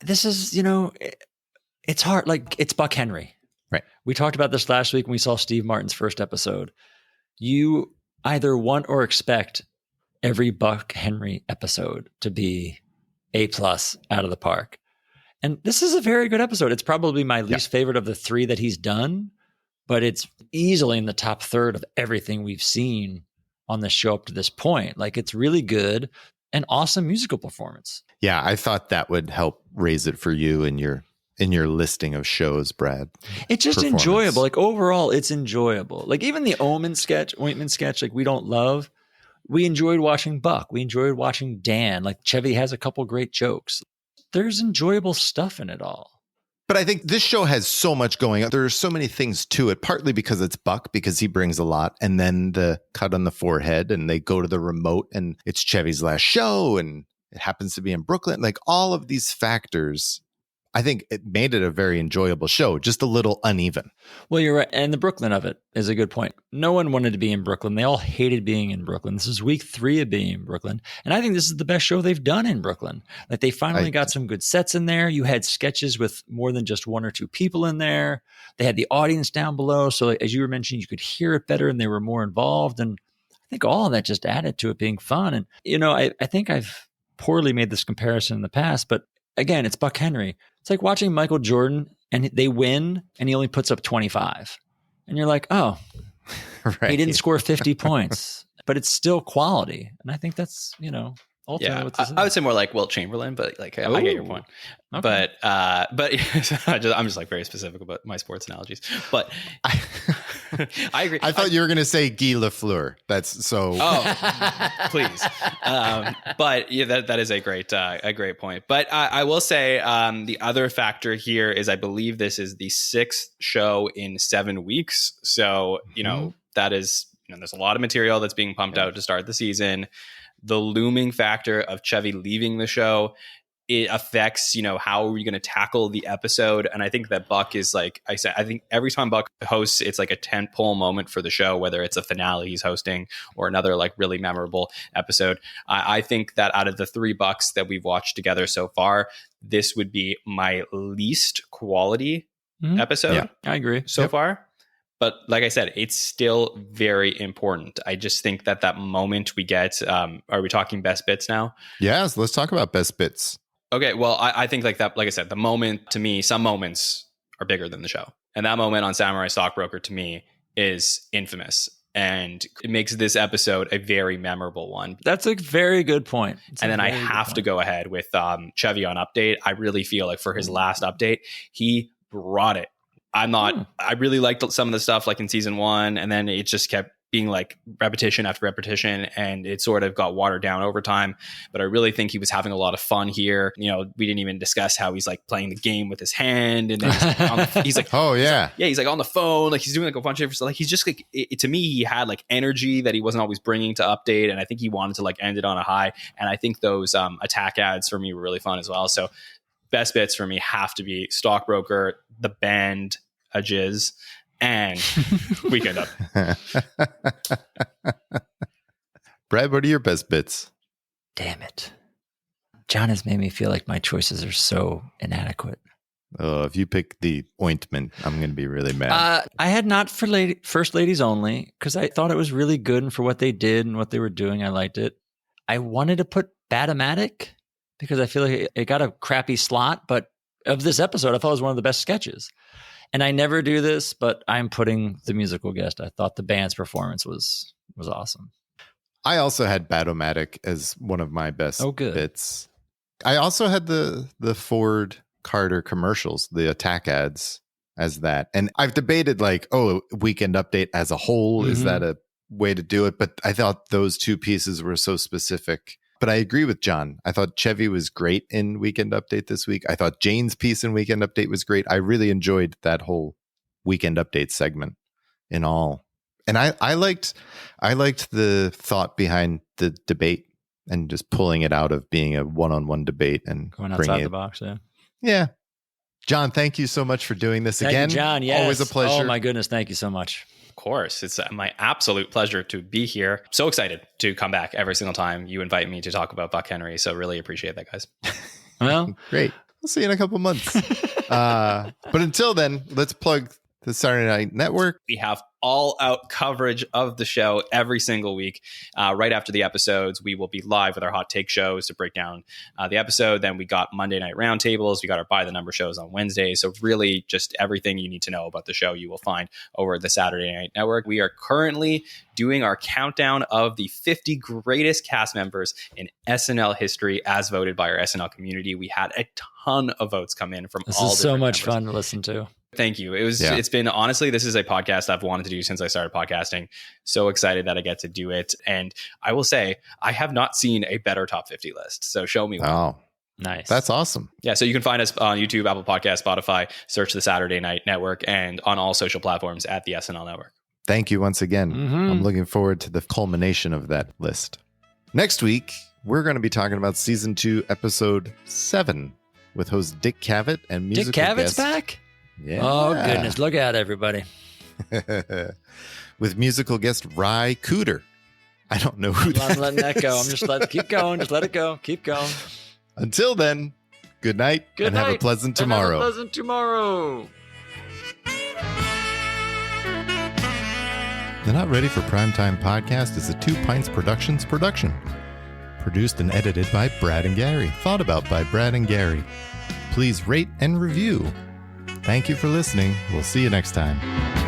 this is, you know, it's hard. Like, it's Buck Henry. Right. We talked about this last week when we saw Steve Martin's first episode. You either want or expect every Buck Henry episode to be A+ out of the park. And this is a very good episode. It's probably my least favorite of the 3 that he's done, but it's easily in the top third of everything we've seen on the show up to this point. Like, it's really good and awesome musical performance. Yeah, I thought that would help raise it for you in your listing of shows, Brad. It's just enjoyable. Like, overall, it's enjoyable. Like, even the ointment sketch, like, we don't love. We enjoyed watching Buck. We enjoyed watching Dan. Like, Chevy has a couple great jokes. There's enjoyable stuff in it all. But I think this show has so much going on. There are so many things to it, partly because it's Buck, because he brings a lot. And then the cut on the forehead, and they go to the remote, and it's Chevy's last show, and it happens to be in Brooklyn. Like, all of these factors, I think it made it a very enjoyable show, just a little uneven. Well, you're right. And the Brooklyn of it is a good point. No one wanted to be in Brooklyn. They all hated being in Brooklyn. This is week 3 of being in Brooklyn. And I think this is the best show they've done in Brooklyn. Like, they finally got some good sets in there. You had sketches with more than just 1 or 2 people in there. They had the audience down below. So, like, as you were mentioning, you could hear it better and they were more involved. And I think all of that just added to it being fun. And, you know, I think I've poorly made this comparison in the past, but again, it's Buck Henry. It's like watching Michael Jordan and they win and he only puts up 25. And you're like, oh, he didn't score 50 points, but it's still quality. And I think that's, you know, ultimately what this is. I would say more like Wilt Chamberlain, but like, I get your point. Okay. But I'm just like very specific about my sports analogies. But I agree. I thought you were going to say Guy Lafleur. That's so. Oh, please. But yeah, that is a great point. But I will say the other factor here is I believe this is the 6th show in 7 weeks. So, you know, that is, you know, there's a lot of material that's being pumped out to start the season. The looming factor of Chevy leaving the show, it affects, you know, how are we going to tackle the episode? And I think that Buck is, like I said, I think every time Buck hosts, it's like a tentpole moment for the show, whether it's a finale he's hosting or another like really memorable episode. I think that out of the 3 Bucks that we've watched together so far, this would be my least quality episode. Yeah, I agree. So far. But like I said, it's still very important. I just think that moment we get, are we talking best bits now? Yes, let's talk about best bits. Okay, well, I think like that, like I said, the moment to me, some moments are bigger than the show. And that moment on Samurai Stockbroker to me is infamous. And it makes this episode a very memorable one. That's a very good point. And then I have to go ahead with Chevy on Update. I really feel like for his last update, he brought it. I really liked some of the stuff like in season 1, and then it just kept being like repetition after repetition, and it sort of got watered down over time. But I really think he was having a lot of fun here. You know, we didn't even discuss how he's like playing the game with his hand, and then he's like, oh yeah, he's like on the phone, like he's doing like a bunch of different stuff. Like he's just like, to me, he had like energy that he wasn't always bringing to update, and I think he wanted to like end it on a high. And I think those attack ads for me were really fun as well. So best bits for me have to be Stockbroker, the band, a jizz, and Weekend Up. Brad, what are your best bits? Damn it. John has made me feel like my choices are so inadequate. Oh, if you pick the ointment, I'm going to be really mad. I had not for First Ladies Only because I thought it was really good, and for what they did and what they were doing, I liked it. I wanted to put Batomatic because I feel like it got a crappy slot, but of this episode, I thought it was one of the best sketches. And I never do this, but I'm putting the musical guest. I thought the band's performance was awesome. I also had Batomatic as one of my best bits. I also had the Ford Carter commercials, the attack ads as that. And I've debated like, Weekend Update as a whole, is that a way to do it? But I thought those two pieces were so specific. But I agree with John. I thought Chevy was great in Weekend Update this week. I thought Jane's piece in Weekend Update was great. I really enjoyed that whole Weekend Update segment in all. And I liked the thought behind the debate and just pulling it out of being a one-on-one debate and going outside the box. Yeah. Yeah. John, thank you so much for doing this again. You, John. Yes. Always a pleasure. Oh my goodness. Thank you so much. Of course. It's my absolute pleasure to be here. So excited to come back every single time you invite me to talk about Buck Henry. So really appreciate that, guys. Well, great. We'll see you in a couple months. But until then, let's plug the Saturday Night Network. We have all out coverage of the show every single week. Right after the episodes, we will be live with our hot take shows to break down the episode. Then we got Monday night roundtables. We got our by the number shows on Wednesdays. So really just everything you need to know about the show, you will find over at the Saturday Night Network. We are currently doing our countdown of the 50 greatest cast members in SNL history as voted by our SNL community. We had a ton of votes come in from all different This is so much members. fun to listen to. Thank you. It's been, honestly, this is a podcast I've wanted to do since I started podcasting. So excited that I get to do it. And I will say, I have not seen a better top 50 list. So show me one. Oh, nice. That's awesome. Yeah. So you can find us on YouTube, Apple Podcasts, Spotify, search the Saturday Night Network, and on all social platforms at the SNL Network. Thank you once again. I'm looking forward to the culmination of that list. Next week, we're going to be talking about season 2, episode 7 with host Dick Cavett and musical Dick Cavett guest. back? Yeah. Oh, goodness. Look out, everybody. With musical guest Ry Cooter. I don't know who that I'm letting that go. I'm just keep going. Just let it go. Keep going. Until then, good night and have a pleasant tomorrow. Have a pleasant tomorrow. The Not Ready for Primetime podcast is a 2 Pints Productions production. Produced and edited by Brad and Gary. Thought about by Brad and Gary. Please rate and review. Thank you for listening. We'll see you next time.